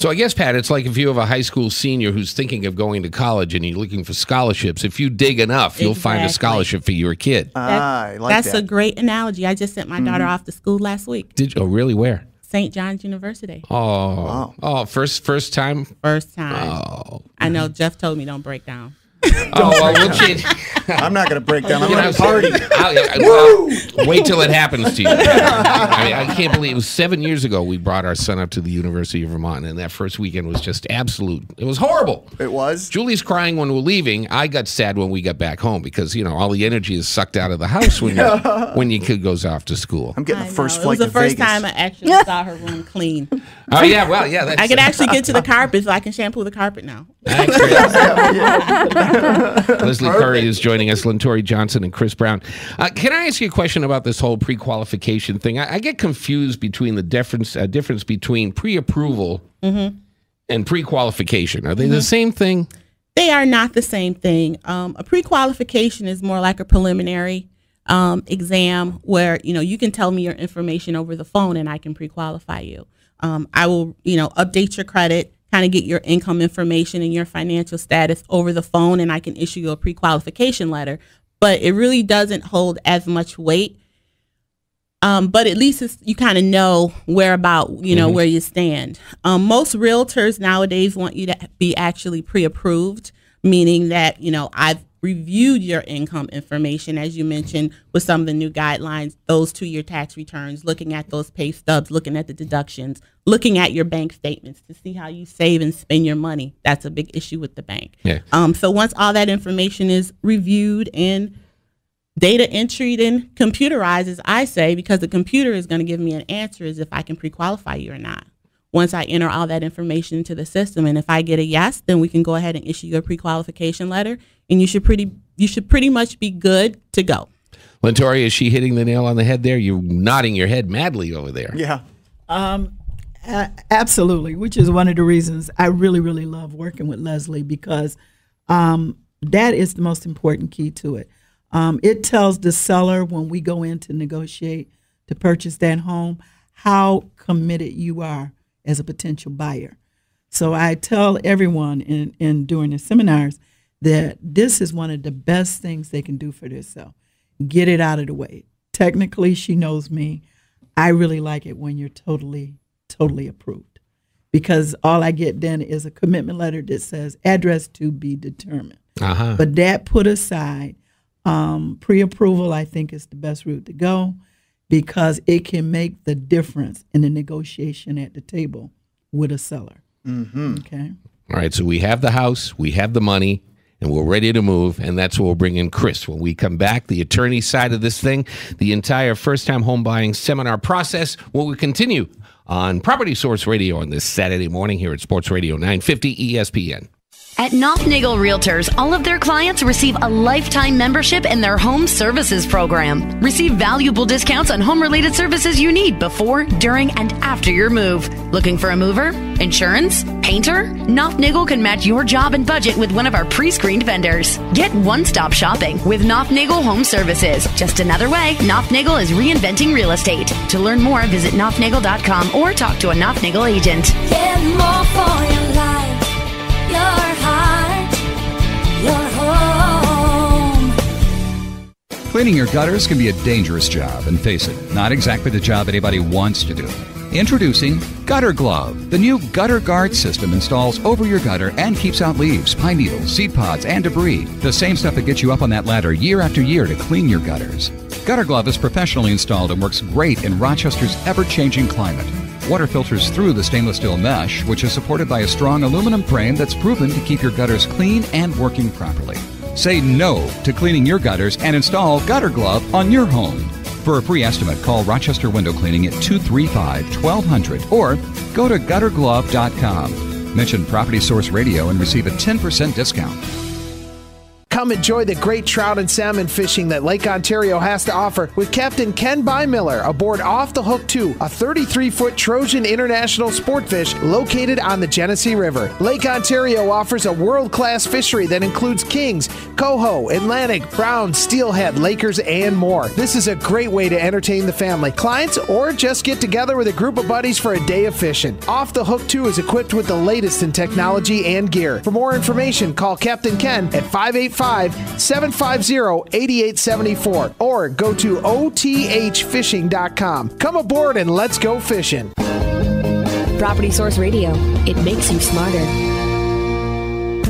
[SPEAKER 2] So I guess, Pat, it's like if you have a high school senior who's thinking of going to college and you're looking for scholarships, if you dig enough, you'll find a scholarship for your kid.
[SPEAKER 10] That's a great analogy. I just sent my daughter off to school last week.
[SPEAKER 2] Did you? Oh, really? Where?
[SPEAKER 10] St. John's University.
[SPEAKER 2] Oh, wow. Oh, first time?
[SPEAKER 10] First time.
[SPEAKER 2] Oh.
[SPEAKER 10] I know Jeff told me don't break down.
[SPEAKER 2] Oh, well, we'll change.
[SPEAKER 3] I'm not going to break down. I'm
[SPEAKER 2] You
[SPEAKER 3] going
[SPEAKER 2] know,
[SPEAKER 3] to party.
[SPEAKER 2] well, wait till it happens to you. I can't believe it was 7 years ago we brought our son up to the University of Vermont, and that first weekend was just absolute. It was horrible.
[SPEAKER 3] It was?
[SPEAKER 2] Julie's crying when we're leaving. I got sad when we got back home because, you know, all the energy is sucked out of the house when your kid goes off to school.
[SPEAKER 3] I'm getting the first
[SPEAKER 10] It was
[SPEAKER 3] flight
[SPEAKER 10] the
[SPEAKER 3] to
[SPEAKER 10] first
[SPEAKER 3] Vegas.
[SPEAKER 10] time I actually saw her room clean.
[SPEAKER 2] Oh, yeah, well, yeah. That's,
[SPEAKER 10] I can actually get to the carpet, so I can shampoo the carpet now.
[SPEAKER 2] Leslie Curry is joining us, Lentori Johnson and Chris Brown. Can I ask you a question about this whole pre-qualification thing? I get confused between the difference between pre-approval and pre-qualification. Are they the same thing?
[SPEAKER 10] They are not the same thing. A pre-qualification is more like a preliminary exam where, you know, you can tell me your information over the phone and I can pre-qualify you. I will, you know, update your credit, kind of get your income information and your financial status over the phone, and I can issue you a pre-qualification letter. But it really doesn't hold as much weight. But at least you kind of know where you stand. Most realtors nowadays want you to be actually pre-approved, meaning that, you know, I've reviewed your income information, as you mentioned, with some of the new guidelines, those 2-year tax returns, looking at those pay stubs, looking at the deductions, looking at your bank statements to see how you save and spend your money. That's a big issue with the bank.
[SPEAKER 2] Yeah.
[SPEAKER 10] So once all that information is reviewed and data entered and computerized, as I say, because the computer is going to give me an answer is if I can pre-qualify you or not. Once I enter all that information into the system, and if I get a yes, then we can go ahead and issue your pre-qualification letter, and you should pretty much be good to go.
[SPEAKER 2] Lentori, is she hitting the nail on the head there? You're nodding your head madly over there.
[SPEAKER 3] Yeah.
[SPEAKER 12] Absolutely, which is one of the reasons I really, really love working with Leslie, because that is the most important key to it. It tells the seller when we go in to negotiate to purchase that home how committed you are as a potential buyer. So I tell everyone in during the seminars that this is one of the best things they can do for themselves. Get it out of the way. Technically, she knows me. I really like it when you're totally approved, because all I get then is a commitment letter that says address to be determined. But that put aside, pre-approval I think is the best route to go, because it can make the difference in the negotiation at the table with a seller. Okay.
[SPEAKER 2] All right, so we have the house, we have the money, and we're ready to move, and that's where we'll bring in Chris. When we come back, the attorney side of this thing, the entire first-time home buying seminar process, will continue on Property Source Radio on this Saturday morning here at Sports Radio 950 ESPN.
[SPEAKER 8] At Nothnagle Realtors, all of their clients receive a lifetime membership in their home services program. Receive valuable discounts on home-related services you need before, during, and after your move. Looking for a mover? Insurance? Painter? Nothnagle can match your job and budget with one of our pre-screened vendors. Get one-stop shopping with Nothnagle Home Services. Just another way Nothnagle is reinventing real estate. To learn more, visit Nothnagle.com or talk to a Nothnagle agent.
[SPEAKER 9] Get more for your life, your heart, your home.
[SPEAKER 17] Cleaning your gutters can be a dangerous job, and face it, not exactly the job anybody wants to do. Introducing Gutter Glove. The new Gutter Guard system installs over your gutter and keeps out leaves, pine needles, seed pods, and debris. The same stuff that gets you up on that ladder year after year to clean your gutters. Gutter Glove is professionally installed and works great in Rochester's ever-changing climate. Water filters through the stainless steel mesh, which is supported by a strong aluminum frame that's proven to keep your gutters clean and working properly. Say no to cleaning your gutters and install Gutter Glove on your home. For a free estimate, call Rochester Window Cleaning at 235-1200 or go to gutterglove.com. Mention Property Source Radio and receive a 10% discount.
[SPEAKER 5] Come enjoy the great trout and salmon fishing that Lake Ontario has to offer with Captain Ken Bymiller aboard Off the Hook 2, a 33-foot Trojan International sport fish located on the Genesee River. Lake Ontario offers a world-class fishery that includes kings, coho, Atlantic, brown, steelhead, Lakers, and more. This is a great way to entertain the family, clients, or just get together with a group of buddies for a day of fishing. Off the Hook 2 is equipped with the latest in technology and gear. For more information, call Captain Ken at 585-750-8874 or go to othfishing.com. Come aboard and let's go fishing.
[SPEAKER 1] Property Source Radio. It makes you smarter.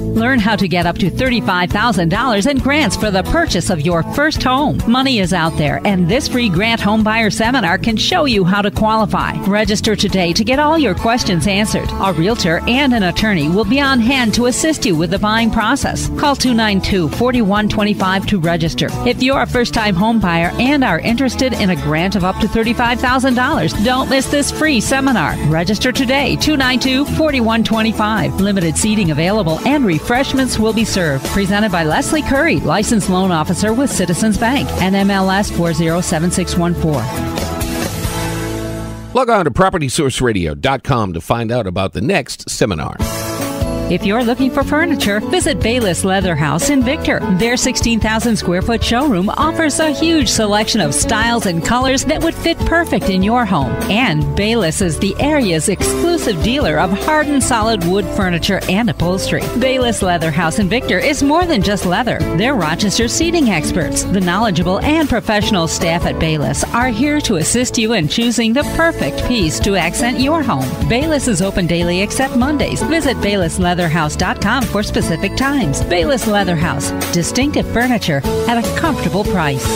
[SPEAKER 6] Learn how to get up to $35,000 in grants for the purchase of your first home. Money is out there, and this free grant home buyer seminar can show you how to qualify. Register today to get all your questions answered. A realtor and an attorney will be on hand to assist you with the buying process. Call 292-4125 to register. If you're a first-time home buyer and are interested in a grant of up to $35,000, don't miss this free seminar. Register today, 292-4125. Limited seating available and refreshments will be served. Presented by Leslie Curry, licensed loan officer with Citizens Bank, NMLS 407614.
[SPEAKER 2] Log on to PropertySourceRadio.com to find out about the next seminar.
[SPEAKER 6] If you're looking for furniture, visit Bayless Leather House in Victor. Their 16,000 square foot showroom offers a huge selection of styles and colors that would fit perfect in your home. And Bayless is the area's exclusive dealer of hard and solid wood furniture and upholstery. Bayless Leather House in Victor is more than just leather. They're Rochester seating experts. The knowledgeable and professional staff at Bayless are here to assist you in choosing the perfect piece to accent your home. Bayless is open daily except Mondays. Visit BaylessLeatherHouse.com for specific times. Bayless Leather House. Distinctive furniture at a comfortable price.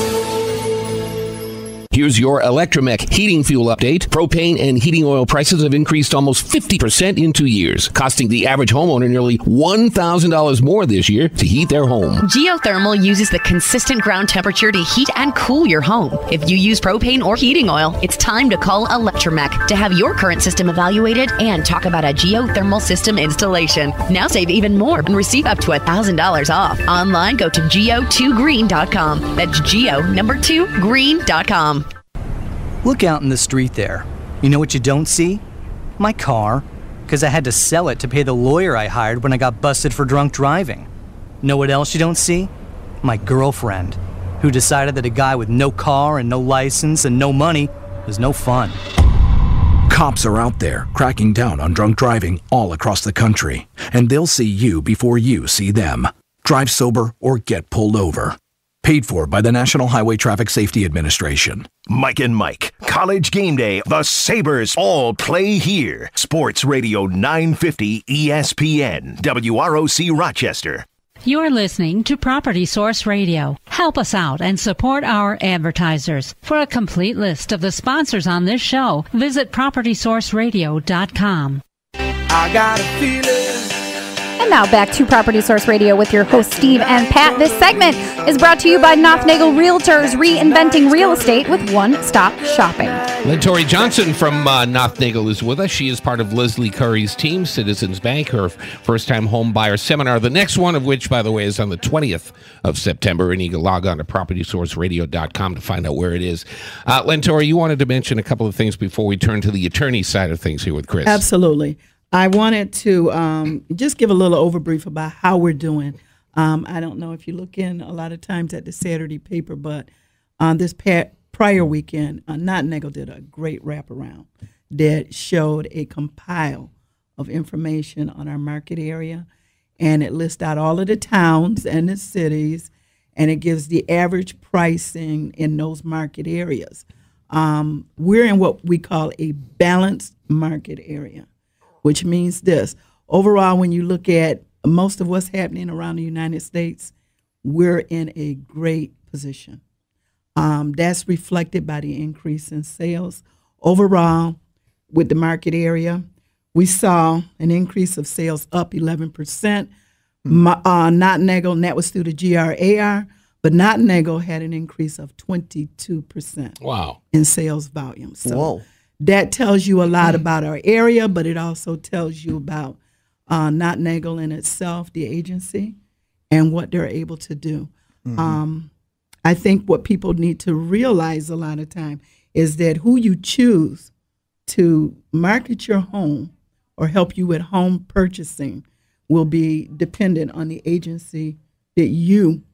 [SPEAKER 2] Here's your Electromech heating fuel update. Propane and heating oil prices have increased almost 50% in 2 years, costing the average homeowner nearly $1,000 more this year to heat their home.
[SPEAKER 8] Geothermal uses the consistent ground temperature to heat and cool your home. If you use propane or heating oil, it's time to call Electromech to have your current system evaluated and talk about a geothermal system installation. Now save even more and receive up to $1,000 off. Online, go to geo2green.com. That's geo2green.com.
[SPEAKER 21] Look out in the street there. You know what you don't see? My car, because I had to sell it to pay the lawyer I hired when I got busted for drunk driving. Know what else you don't see? My girlfriend, who decided that a guy with no car and no license and no money was no fun.
[SPEAKER 22] Cops are out there cracking down on drunk driving all across the country, and they'll see you before you see them. Drive sober or get pulled over. Paid for by the National Highway Traffic Safety Administration.
[SPEAKER 20] Mike and Mike, College Game Day, the Sabres all play here. Sports Radio 950 ESPN, WROC Rochester.
[SPEAKER 6] You're listening to Property Source Radio. Help us out and support our advertisers. For a complete list of the sponsors on this show, visit PropertySourceRadio.com.
[SPEAKER 9] I got a feeling.
[SPEAKER 4] And now back to Property Source Radio with your hosts, Steve and Pat. This segment is brought to you by Nothnagle Realtors, reinventing real estate with one-stop shopping.
[SPEAKER 2] Lentori Johnson from Nothnagle is with us. She is part of Leslie Curry's team, Citizens Bank, her first-time home buyer seminar, the next one of which, by the way, is on the 20th of September, and you can log on to PropertySourceRadio.com to find out where it is. Lentori, you wanted to mention a couple of things before we turn to the attorney side of things here with Chris.
[SPEAKER 12] Absolutely. I wanted to just give a little overbrief about how we're doing. I don't know if you look in a lot of times at the Saturday paper, but on this prior weekend, Nothnagle did a great wraparound that showed a compile of information on our market area, and it lists out all of the towns and the cities, and it gives the average pricing in those market areas. We're in what we call a balanced market area, which means this. Overall, when you look at most of what's happening around the United States, we're in a great position. That's reflected by the increase in sales. Overall, with the market area, we saw an increase of sales up 11%. Nothnagle, and that was through the GRAR, but Nothnagle had an increase of 22%.
[SPEAKER 2] Wow.
[SPEAKER 12] In sales volume. So
[SPEAKER 3] whoa.
[SPEAKER 12] That tells you a lot about our area, but it also tells you about Nothnagle in itself, the agency, and what they're able to do. Mm-hmm. I think what people need to realize a lot of time is that who you choose to market your home or help you with home purchasing will be dependent on the agency that you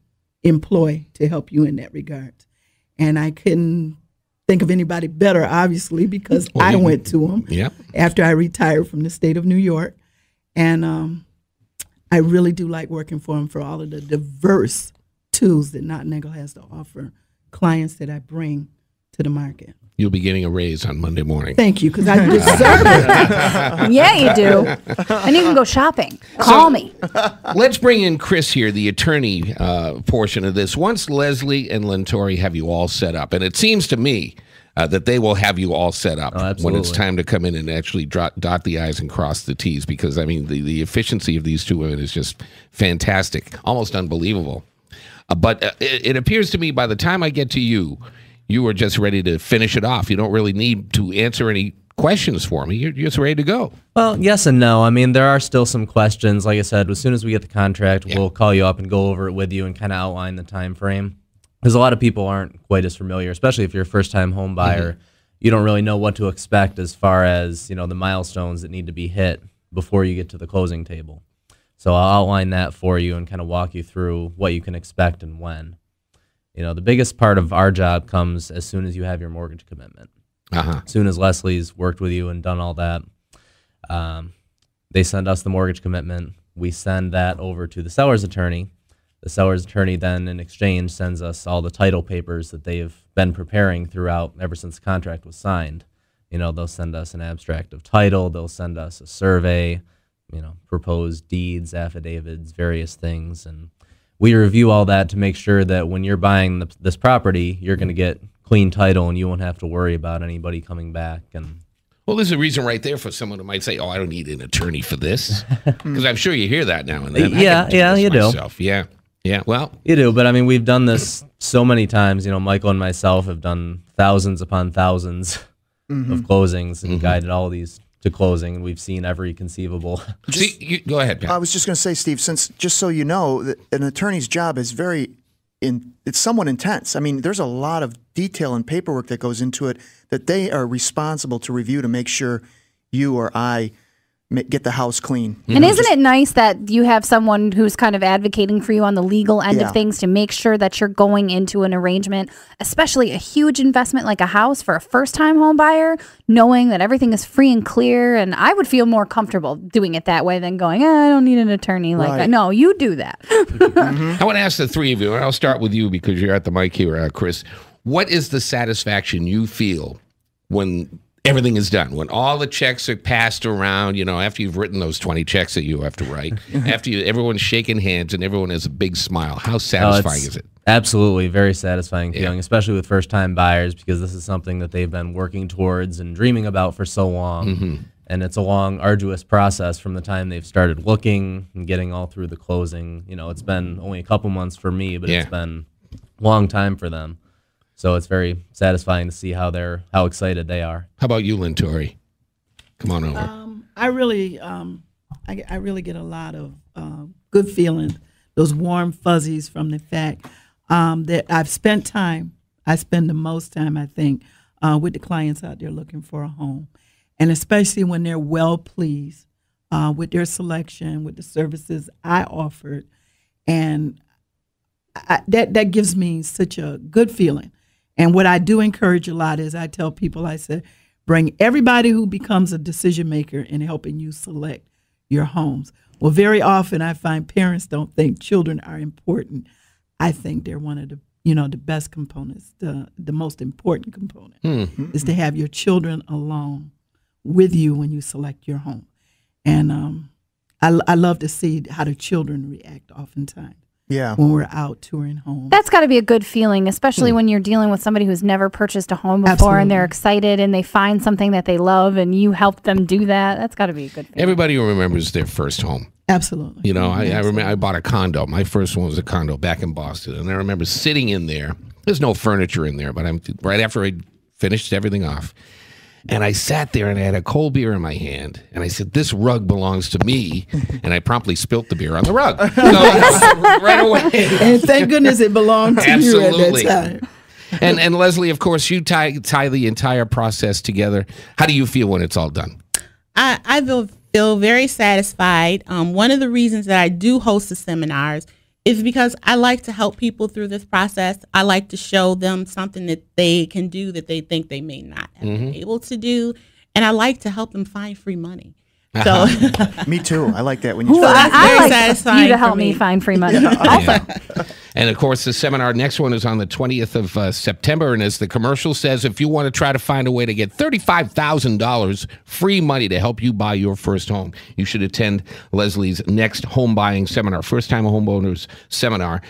[SPEAKER 12] employ to help you in that regard. And I couldn't think of anybody better, obviously, because I went to them after I retired from the state of New York. And I really do like working for them for all of the diverse tools that Nothnagle has to offer clients that I bring to the market.
[SPEAKER 2] You'll be getting a raise on Monday morning.
[SPEAKER 12] Thank you, because I deserve it.
[SPEAKER 4] Yeah, you do. And you can go shopping. Call me.
[SPEAKER 2] Let's bring in Chris here, the attorney portion of this. Once Leslie and Lentori have you all set up, and it seems to me that they will have you all set up when it's time to come in and actually dot the I's and cross the T's, because, I mean, the efficiency of these two women is just fantastic, almost unbelievable. But it appears to me by the time I get to you, you are just ready to finish it off. You don't really need to answer any questions for me. You're just ready to go.
[SPEAKER 11] Well, yes and no. I mean, there are still some questions. Like I said, as soon as we get the contract, we'll call you up and go over it with you and kind of outline the time frame. Because a lot of people aren't quite as familiar, especially if you're a first-time home buyer. You don't really know what to expect as far as, you know, the milestones that need to be hit before you get to the closing table. So I'll outline that for you and kind of walk you through what you can expect and when. You know, the biggest part of our job comes as soon as you have your mortgage commitment. As soon as Leslie's worked with you and done all that, they send us the mortgage commitment. We send that over to the seller's attorney. The seller's attorney then, in exchange, sends us all the title papers that they've been preparing throughout ever since the contract was signed. You know, they'll send us an abstract of title. They'll send us a survey, you know, proposed deeds, affidavits, various things. And we review all that to make sure that when you're buying this property, you're going to get clean title and you won't have to worry about anybody coming back. And
[SPEAKER 2] well, there's a reason right there for someone who might say, oh, I don't need an attorney for this. Because I'm sure you hear that now and then.
[SPEAKER 11] Yeah, you do.
[SPEAKER 2] Yeah, well.
[SPEAKER 11] You do, but I mean, we've done this so many times. You know, Michael and myself have done thousands upon thousands of closings and guided all these to closing, and we've seen every conceivable.
[SPEAKER 2] Go ahead, Pat.
[SPEAKER 3] I was just going to say, Steve, since just so you know, that an attorney's job is it's somewhat intense. I mean, there's a lot of detail and paperwork that goes into it that they are responsible to review to make sure you or I get the house clean.
[SPEAKER 4] And isn't it nice that you have someone who's kind of advocating for you on the legal end of things to make sure that you're going into an arrangement, especially a huge investment like a house for a first-time home buyer, knowing that everything is free and clear. And I would feel more comfortable doing it that way than going, I don't need an attorney like that. No, you do that.
[SPEAKER 2] I want to ask the three of you, and I'll start with you because you're at the mic here, Chris. What is the satisfaction you feel when everything is done, when all the checks are passed around, you know, after you've written those 20 checks that you have to write, after everyone's shaking hands and everyone has a big smile? How satisfying is it?
[SPEAKER 11] Absolutely, very satisfying feeling, especially with first-time buyers, because this is something that they've been working towards and dreaming about for so long. And it's a long, arduous process from the time they've started looking and getting all through the closing. You know, it's been only a couple months for me, but it's been a long time for them. So it's very satisfying to see how excited they are.
[SPEAKER 2] How about you, Lentori? Come on over.
[SPEAKER 12] I really get a lot of good feelings, those warm fuzzies from the fact that I've spent time. I spend the most time, I think, with the clients out there looking for a home, and especially when they're well pleased with their selection, with the services I offered, and that gives me such a good feeling. And what I do encourage a lot is I tell people, I say, bring everybody who becomes a decision maker in helping you select your homes. Well, very often I find parents don't think children are important. I think they're one of the, the best components, the most important component is to have your children along with you when you select your home. And I love to see how the children react oftentimes.
[SPEAKER 3] Yeah.
[SPEAKER 12] When we're out touring homes.
[SPEAKER 4] That's got to be a good feeling, especially when you're dealing with somebody who's never purchased a home before and they're excited and they find something that they love and you help them do that. That's got to be a good feeling.
[SPEAKER 2] Everybody remembers their first home.
[SPEAKER 12] Absolutely.
[SPEAKER 2] You know, I remember I bought a condo. My first one was a condo back in Boston. And I remember sitting in there. There's no furniture in there, but right after I finished everything off. And I sat there and I had a cold beer in my hand. And I said, this rug belongs to me. And I promptly spilt the beer on the rug. So, right away.
[SPEAKER 12] And thank goodness it belonged to you at that time.
[SPEAKER 2] And Leslie, of course, you tie the entire process together. How do you feel when it's all done?
[SPEAKER 10] I feel very satisfied. One of the reasons that I do host the seminars is because I like to help people through this process. I like to show them something that they can do that they think they may not have been able to do. And I like to help them find free money. So
[SPEAKER 3] me too. I like that when you
[SPEAKER 4] I like satisfying you to help me find free money.
[SPEAKER 2] And, of course, the seminar next one is on the 20th of September. And as the commercial says, if you want to try to find a way to get $35,000 free money to help you buy your first home, you should attend Leslie's next home buying seminar, first-time homeowners seminar.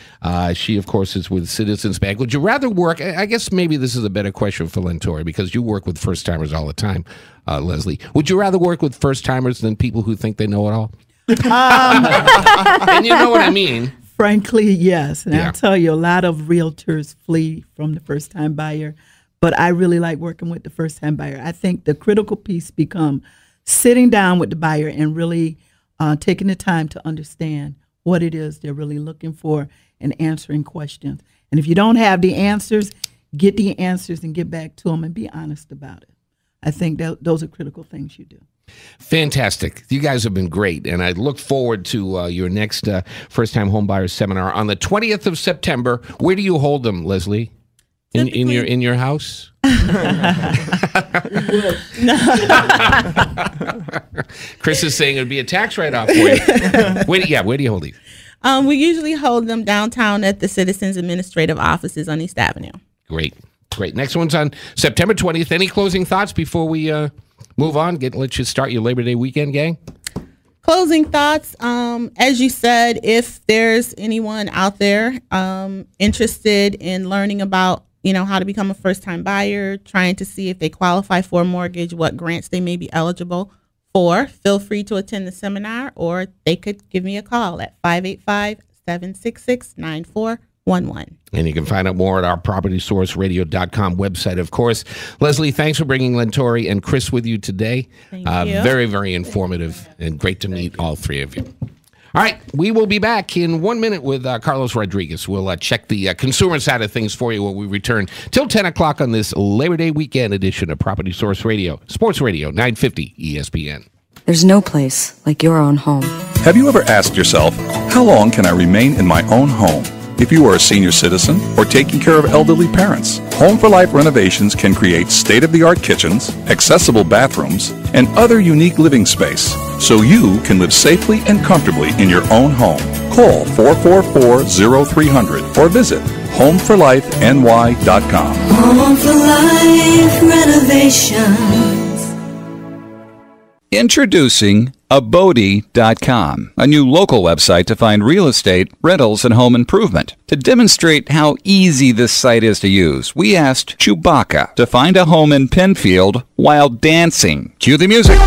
[SPEAKER 2] She, of course, is with Citizens Bank. Would you rather work, I guess maybe this is a better question for Lentori, because you work with first-timers all the time, Leslie. Would you rather work with first-timers than people who think they know it all? And you know what I mean.
[SPEAKER 12] Frankly, yes. And
[SPEAKER 2] Yeah.
[SPEAKER 12] I'll tell you, a lot of realtors flee from the first-time buyer, but I really like working with the first-time buyer. I think the critical piece becomes sitting down with the buyer and really taking the time to understand what it is they're really looking for and answering questions. And if you don't have the answers, get the answers and get back to them and be honest about it. I think that those are critical things you do.
[SPEAKER 2] Fantastic. You guys have been great, and I look forward to your next first-time homebuyers seminar on the 20th of September. Where do you hold them, Leslie? In your house? Chris is saying it would be a tax write-off for you. Where do you hold these?
[SPEAKER 10] We usually hold them downtown at the Citizens Administrative Offices on East Avenue.
[SPEAKER 2] Great. Next one's on September 20th. Any closing thoughts before we move on? Let you start your Labor Day weekend, gang.
[SPEAKER 10] Closing thoughts. As you said, if there's anyone out there interested in learning about, how to become a first-time buyer, trying to see if they qualify for a mortgage, what grants they may be eligible for, feel free to attend the seminar, or they could give me a call at 585-766-9411.
[SPEAKER 2] And you can find out more at our PropertySourceRadio.com website, of course. Leslie, thanks for bringing Lentori and Chris with you today.
[SPEAKER 10] Thank you.
[SPEAKER 2] Very, very informative and great to meet all three of you. All right, we will be back in 1 minute with Carlos Rodriguez. We'll check the consumer side of things for you when we return till 10 o'clock on this Labor Day weekend edition of Property Source Radio, Sports Radio 950 ESPN.
[SPEAKER 7] There's no place like your own home.
[SPEAKER 13] Have you ever asked yourself, how long can I remain in my own home? If you are a senior citizen or taking care of elderly parents, Home for Life renovations can create state-of-the-art kitchens, accessible bathrooms, and other unique living space so you can live safely and comfortably in your own home. Call 444-0300 or visit homeforlifeny.com.
[SPEAKER 23] Home for Life renovations.
[SPEAKER 17] Introducing Abode.com, a new local website to find real estate, rentals, and home improvement. To demonstrate how easy this site is to use, we asked Chewbacca to find a home in Penfield while dancing. Cue the music.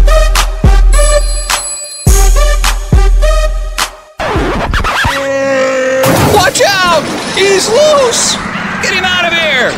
[SPEAKER 18] Watch out! He's loose! Get him out of here!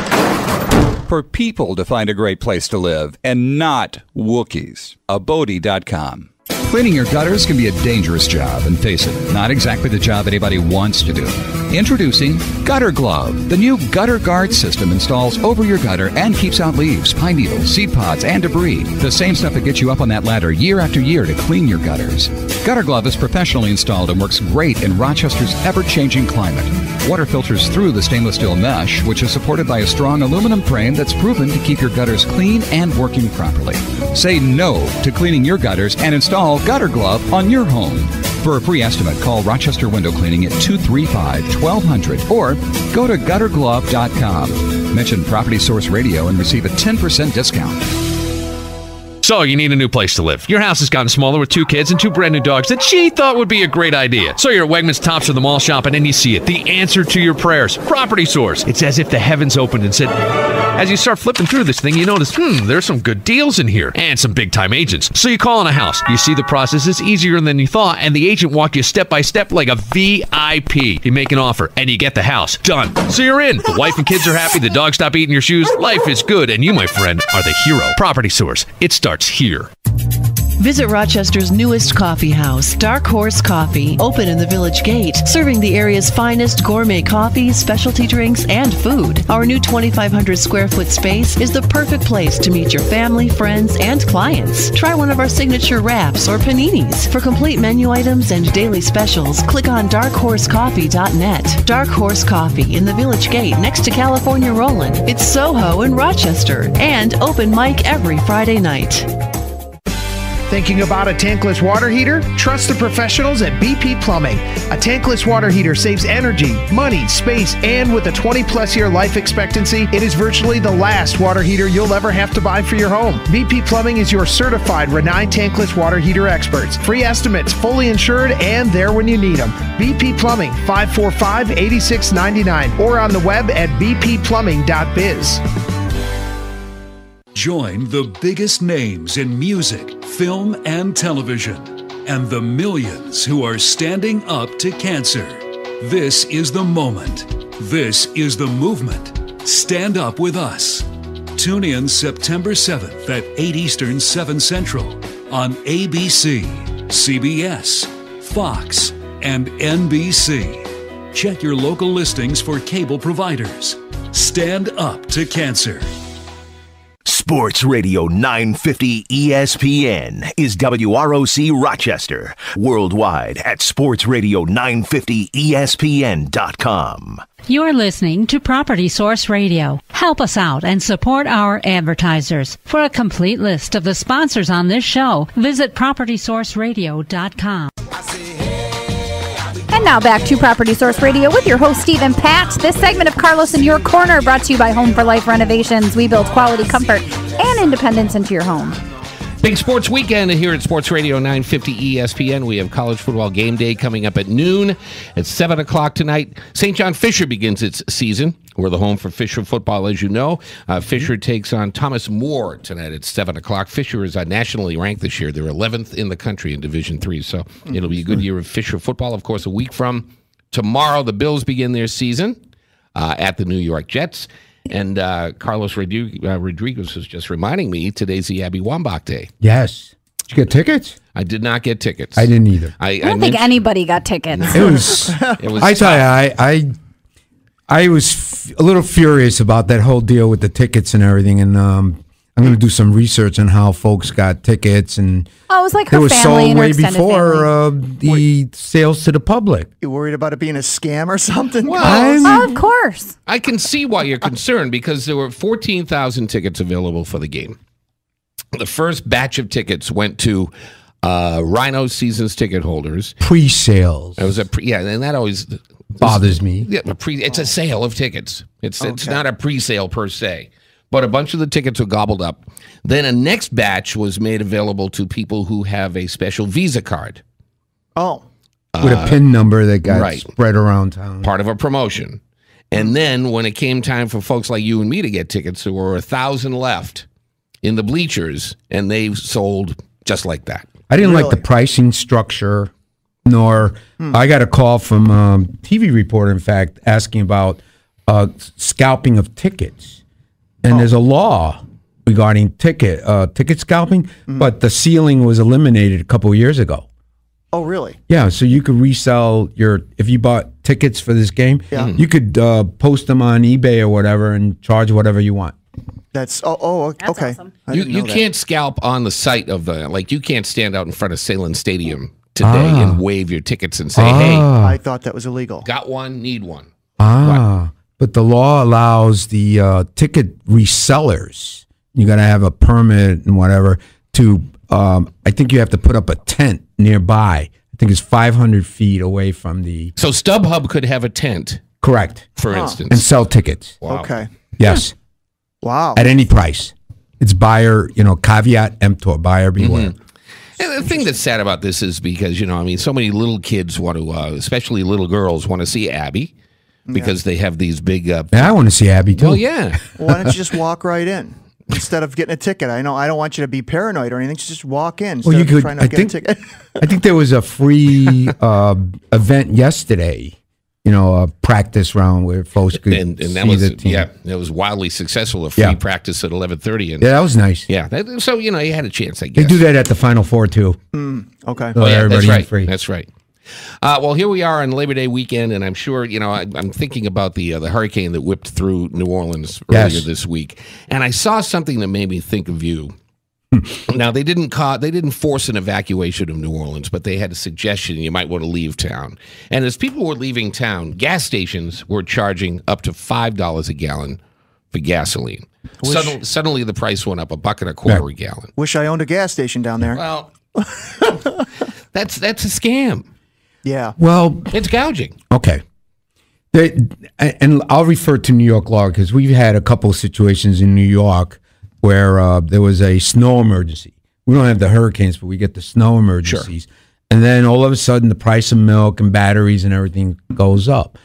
[SPEAKER 17] For people to find a great place to live and not Wookiees. Abode.com.
[SPEAKER 15] Cleaning your gutters can be a dangerous job, and face it, not exactly the job anybody wants to do. Introducing Gutter Glove. The new Gutter Guard system installs over your gutter and keeps out leaves, pine needles, seed pods, and debris. The same stuff that gets you up on that ladder year after year to clean your gutters. Gutter Glove is professionally installed and works great in Rochester's ever-changing climate. Water filters through the stainless steel mesh, which is supported by a strong aluminum frame that's proven to keep your gutters clean and working properly. Say no to cleaning your gutters and install Gutter Glove on your home. For a free estimate, call Rochester Window Cleaning at 235-1200 or go to gutterglove.com. Mention Property Source Radio and receive a 10% discount.
[SPEAKER 16] So you need a new place to live. Your house has gotten smaller with 2 kids and 2 brand new dogs that she thought would be a great idea. So you're at Wegmans Tops of the Mall shopping and you see it. The answer to your prayers. Property Source. It's as if the heavens opened and said, as you start flipping through this thing, you notice, there's some good deals in here and some big time agents. So you call on a house. You see the process is easier than you thought and the agent walked you step by step like a VIP. You make an offer and you get the house. Done. So you're in. The wife and kids are happy. The dog stop eating your shoes. Life is good. And you, my friend, are the hero. Property Source. It starts here.
[SPEAKER 24] Visit Rochester's newest coffee house, Dark Horse Coffee, open in the Village Gate, serving the area's finest gourmet coffee, specialty drinks, and food. Our new 2,500 square foot space is the perfect place to meet your family, friends, and clients. Try one of our signature wraps or paninis. For complete menu items and daily specials, click on darkhorsecoffee.net. Dark Horse Coffee in the Village Gate next to California Rollin'. It's Soho in Rochester and open mic every Friday night.
[SPEAKER 1] Thinking about a tankless water heater? Trust the professionals at BP Plumbing. A tankless water heater saves energy, money, space, and with a 20-plus year life expectancy, it is virtually the last water heater you'll ever have to buy for your home. BP Plumbing is your certified Rinnai tankless water heater experts. Free estimates, fully insured, and there when you need them. BP Plumbing, 545-8699, or on the web at bpplumbing.biz.
[SPEAKER 5] Join the biggest names in music, film, and television, and the millions who are standing up to cancer. This is the moment. This is the movement. Stand up with us. Tune in September 7th at 8 Eastern, 7 Central on ABC, CBS, Fox, and NBC. Check your local listings for cable providers. Stand up to cancer.
[SPEAKER 20] Sports Radio 950 ESPN is WROC Rochester. Worldwide at sportsradio950ESPN.com.
[SPEAKER 6] You're listening to Property Source Radio. Help us out and support our advertisers. For a complete list of the sponsors on this show, visit PropertySourceRadio.com.
[SPEAKER 4] And now back to Property Source Radio with your host, Steve and Pat. This segment of Carlos in Your Corner brought to you by Home for Life Renovations. We build quality, comfort, and independence into your home.
[SPEAKER 2] Big sports weekend here at Sports Radio 950 ESPN. We have college football game day coming up at noon. At 7 o'clock tonight, St. John Fisher begins its season. We're the home for Fisher football, as you know. Fisher takes on Thomas More tonight at 7 o'clock. Fisher is nationally ranked this year. They're 11th in the country in Division III, so it'll be a good year of Fisher football. Of course, a week from tomorrow, the Bills begin their season at the New York Jets. And Carlos Rodriguez was just reminding me, today's the Abby Wambach Day.
[SPEAKER 14] Yes. Did you get tickets?
[SPEAKER 2] I did not get tickets.
[SPEAKER 14] I didn't either.
[SPEAKER 4] I don't think anybody got tickets.
[SPEAKER 14] It was. I tell you, I was a little furious about that whole deal with the tickets and everything, and I'm going to do some research on how folks got tickets, and
[SPEAKER 4] it was like
[SPEAKER 14] it was
[SPEAKER 4] family
[SPEAKER 14] sold
[SPEAKER 4] and
[SPEAKER 14] way
[SPEAKER 4] her extended
[SPEAKER 14] before the sales to the public.
[SPEAKER 3] You worried about it being a scam or something?
[SPEAKER 2] Well,
[SPEAKER 4] of course.
[SPEAKER 2] I can see why you're concerned, because there were 14,000 tickets available for the game. The first batch of tickets went to Rhino Seasons ticket holders.
[SPEAKER 14] Pre-sales.
[SPEAKER 2] It was and that always
[SPEAKER 14] bothers me.
[SPEAKER 2] Yeah, it's a sale of tickets. It's not a pre-sale per se. But a bunch of the tickets were gobbled up. Then a next batch was made available to people who have a special Visa card.
[SPEAKER 3] Oh.
[SPEAKER 14] With a PIN number that got spread around town.
[SPEAKER 2] Part of a promotion. And then when it came time for folks like you and me to get tickets, there were 1,000 left in the bleachers, and they sold just like that.
[SPEAKER 14] I didn't like the pricing structure, nor I got a call from a TV reporter, in fact, asking about scalping of tickets. And there's a law regarding ticket scalping, but the ceiling was eliminated a couple of years ago.
[SPEAKER 3] Oh, really?
[SPEAKER 14] Yeah, so you could resell if you bought tickets for this game, you could post them on eBay or whatever and charge whatever you want.
[SPEAKER 3] That's okay.
[SPEAKER 4] Awesome.
[SPEAKER 2] You can't scalp on the site of you can't stand out in front of Salem Stadium today and wave your tickets and say, hey.
[SPEAKER 3] I thought that was illegal.
[SPEAKER 2] Got one, need one.
[SPEAKER 14] But the law allows the ticket resellers, you got to have a permit and whatever, to, I think you have to put up a tent nearby. I think it's 500 feet away from the...
[SPEAKER 2] So StubHub could have a tent.
[SPEAKER 14] Correct.
[SPEAKER 2] For instance.
[SPEAKER 14] And sell tickets.
[SPEAKER 2] Wow.
[SPEAKER 3] Okay.
[SPEAKER 14] Yes.
[SPEAKER 3] Wow.
[SPEAKER 14] At any price. It's buyer, caveat emptor, buyer beware.
[SPEAKER 2] And the thing that's sad about this is because, so many little kids want to, especially little girls, want to see Abby. Because they have these big...
[SPEAKER 14] I want to see Abby, too.
[SPEAKER 2] Well, yeah.
[SPEAKER 3] Why don't you just walk right in instead of getting a ticket? I don't want you to be paranoid or anything. Just walk in instead of trying to get a ticket.
[SPEAKER 14] I think there was a free event yesterday, a practice round where folks could
[SPEAKER 2] and that
[SPEAKER 14] see
[SPEAKER 2] was,
[SPEAKER 14] the team.
[SPEAKER 2] Yeah, it was wildly successful, a free practice at 11:30. And
[SPEAKER 14] that was nice.
[SPEAKER 2] Yeah, so, you had a chance, I guess.
[SPEAKER 14] They do that at the Final Four, too.
[SPEAKER 3] Okay.
[SPEAKER 14] So
[SPEAKER 2] that's right.
[SPEAKER 14] Free.
[SPEAKER 2] That's right. Well, here we are on Labor Day weekend, and I'm sure, I'm thinking about the hurricane that whipped through New Orleans earlier this week, and I saw something that made me think of you. Now, they didn't force an evacuation of New Orleans, but they had a suggestion you might want to leave town. And as people were leaving town, gas stations were charging up to $5 a gallon for gasoline. Suddenly, the price went up $1.25 a gallon.
[SPEAKER 3] Wish I owned a gas station down there.
[SPEAKER 2] Well, That's a scam.
[SPEAKER 3] Yeah.
[SPEAKER 14] Well,
[SPEAKER 2] it's gouging.
[SPEAKER 14] Okay. And I'll refer to New York law because we've had a couple of situations in New York where there was a snow emergency. We don't have the hurricanes, but we get the snow emergencies. Sure. And then all of a sudden, the price of milk and batteries and everything goes up.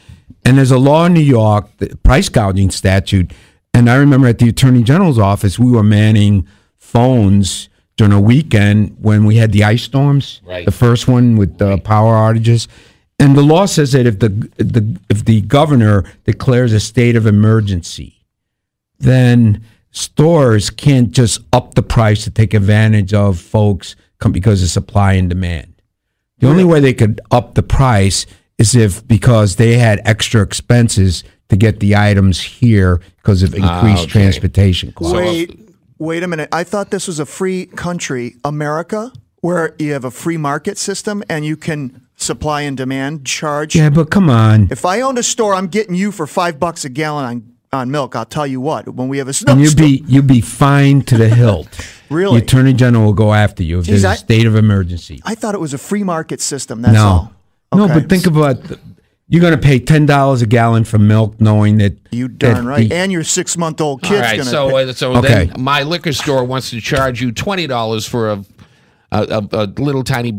[SPEAKER 14] And there's a law in New York, the price gouging statute. And I remember at the Attorney General's office, we were manning phones during a weekend when we had the ice storms, right. The first one with the power outages. And the law says that if the governor declares a state of emergency, then stores can't just up the price to take advantage of folks because of supply and demand. The only way they could up the price is if because they had extra expenses to get the items here because of increased transportation costs.
[SPEAKER 3] Wait a minute. I thought this was a free country, America, where you have a free market system and you can supply and demand charge.
[SPEAKER 14] Yeah, but come on.
[SPEAKER 3] If I owned a store, I'm getting you for $5 a gallon on milk. I'll tell you what. When we have a snowstorm,
[SPEAKER 14] you'd be fined to the hilt.
[SPEAKER 3] Really?
[SPEAKER 14] The Attorney General will go after you if there's a state of emergency.
[SPEAKER 3] I thought it was a free market system. That's all.
[SPEAKER 14] No, but think about you're going to pay $10 a gallon for milk, knowing that
[SPEAKER 3] you darn right, and your 6-month-old kid's going to.
[SPEAKER 2] All right, so then my liquor store wants to charge you $20 for a little tiny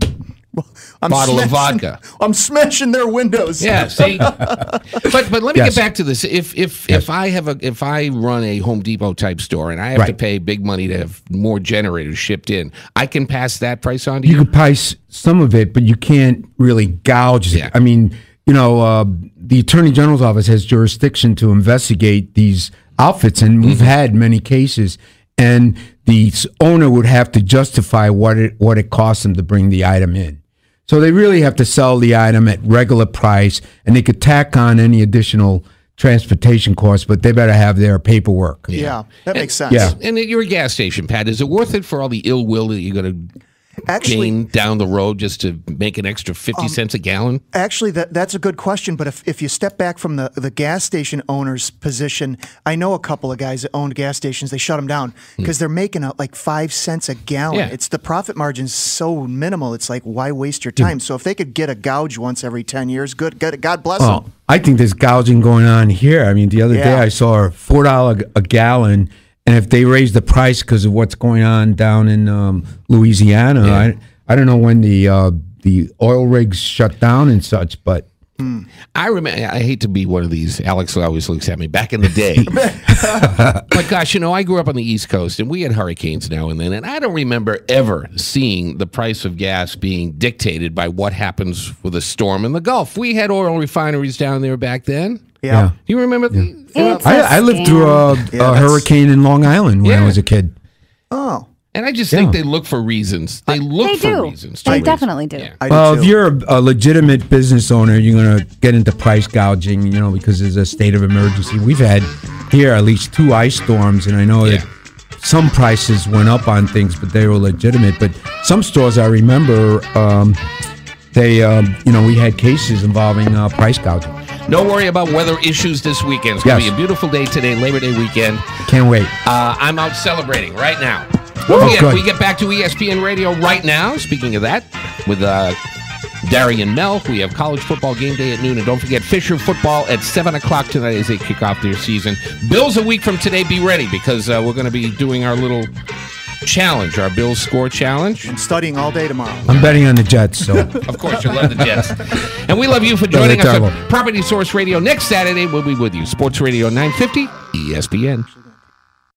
[SPEAKER 2] bottle of vodka.
[SPEAKER 3] I'm smashing their windows.
[SPEAKER 2] Yeah, see. but let me get back to this. If I run a Home Depot type store and I have to pay big money to have more generators shipped in, I can pass that price on to you.
[SPEAKER 14] You can price some of it, but you can't really gouge it. I mean, the Attorney General's office has jurisdiction to investigate these outfits, and we've had many cases. And the owner would have to justify what it costs them to bring the item in. So they really have to sell the item at regular price, and they could tack on any additional transportation costs, but they better have their paperwork.
[SPEAKER 3] Yeah, that makes sense.
[SPEAKER 14] Yeah.
[SPEAKER 2] And you're a gas station, Pat. Is it worth it for all the ill will that you're going to gain down the road just to make an extra 50 cents a gallon?
[SPEAKER 3] Actually, that's a good question. But if you step back from the gas station owner's position, I know a couple of guys that owned gas stations. They shut them down because they're making like 5 cents a gallon.
[SPEAKER 2] Yeah.
[SPEAKER 3] It's the profit margin's so minimal. It's like, why waste your time? So if they could get a gouge once every 10 years, God bless them.
[SPEAKER 14] I think there's gouging going on here. I mean, the other day I saw $4 a gallon. And if they raise the price because of what's going on down in Louisiana, I don't know when the oil rigs shut down and such, but
[SPEAKER 2] I remember. I hate to be one of these. Alex always looks at me. Back in the day, but gosh, I grew up on the East Coast, and we had hurricanes now and then, and I don't remember ever seeing the price of gas being dictated by what happens with a storm in the Gulf. We had oil refineries down there back then.
[SPEAKER 3] Yeah.
[SPEAKER 2] Do you remember?
[SPEAKER 14] I lived through a hurricane in Long Island when I was a kid.
[SPEAKER 3] Oh.
[SPEAKER 2] And I just think they look for reasons. They look for reasons.
[SPEAKER 4] They definitely do.
[SPEAKER 2] Yeah.
[SPEAKER 14] Well, if you're a legitimate business owner, you're going to get into price gouging, because there's a state of emergency. We've had here at least 2 ice storms, and I know that some prices went up on things, but they were legitimate. But some stores, I remember, we had cases involving price gouging.
[SPEAKER 2] Don't worry about weather issues this weekend. It's going to be a beautiful day today, Labor Day weekend.
[SPEAKER 14] Can't wait.
[SPEAKER 2] I'm out celebrating right now.
[SPEAKER 14] Good.
[SPEAKER 2] We get back to ESPN Radio right now. Speaking of that, with Darian Mel, we have college football game day at noon. And don't forget Fisher football at 7 o'clock tonight as they kick off their season. Bills a week from today. Be ready because we're going to be doing our little challenge, our Bills score challenge.
[SPEAKER 3] I'm studying all day tomorrow.
[SPEAKER 14] I'm betting on the Jets, so.
[SPEAKER 2] Of course, you'll love the Jets. And we love you for joining us on Property Source Radio. Next Saturday, we'll be with you. Sports Radio 950, ESPN.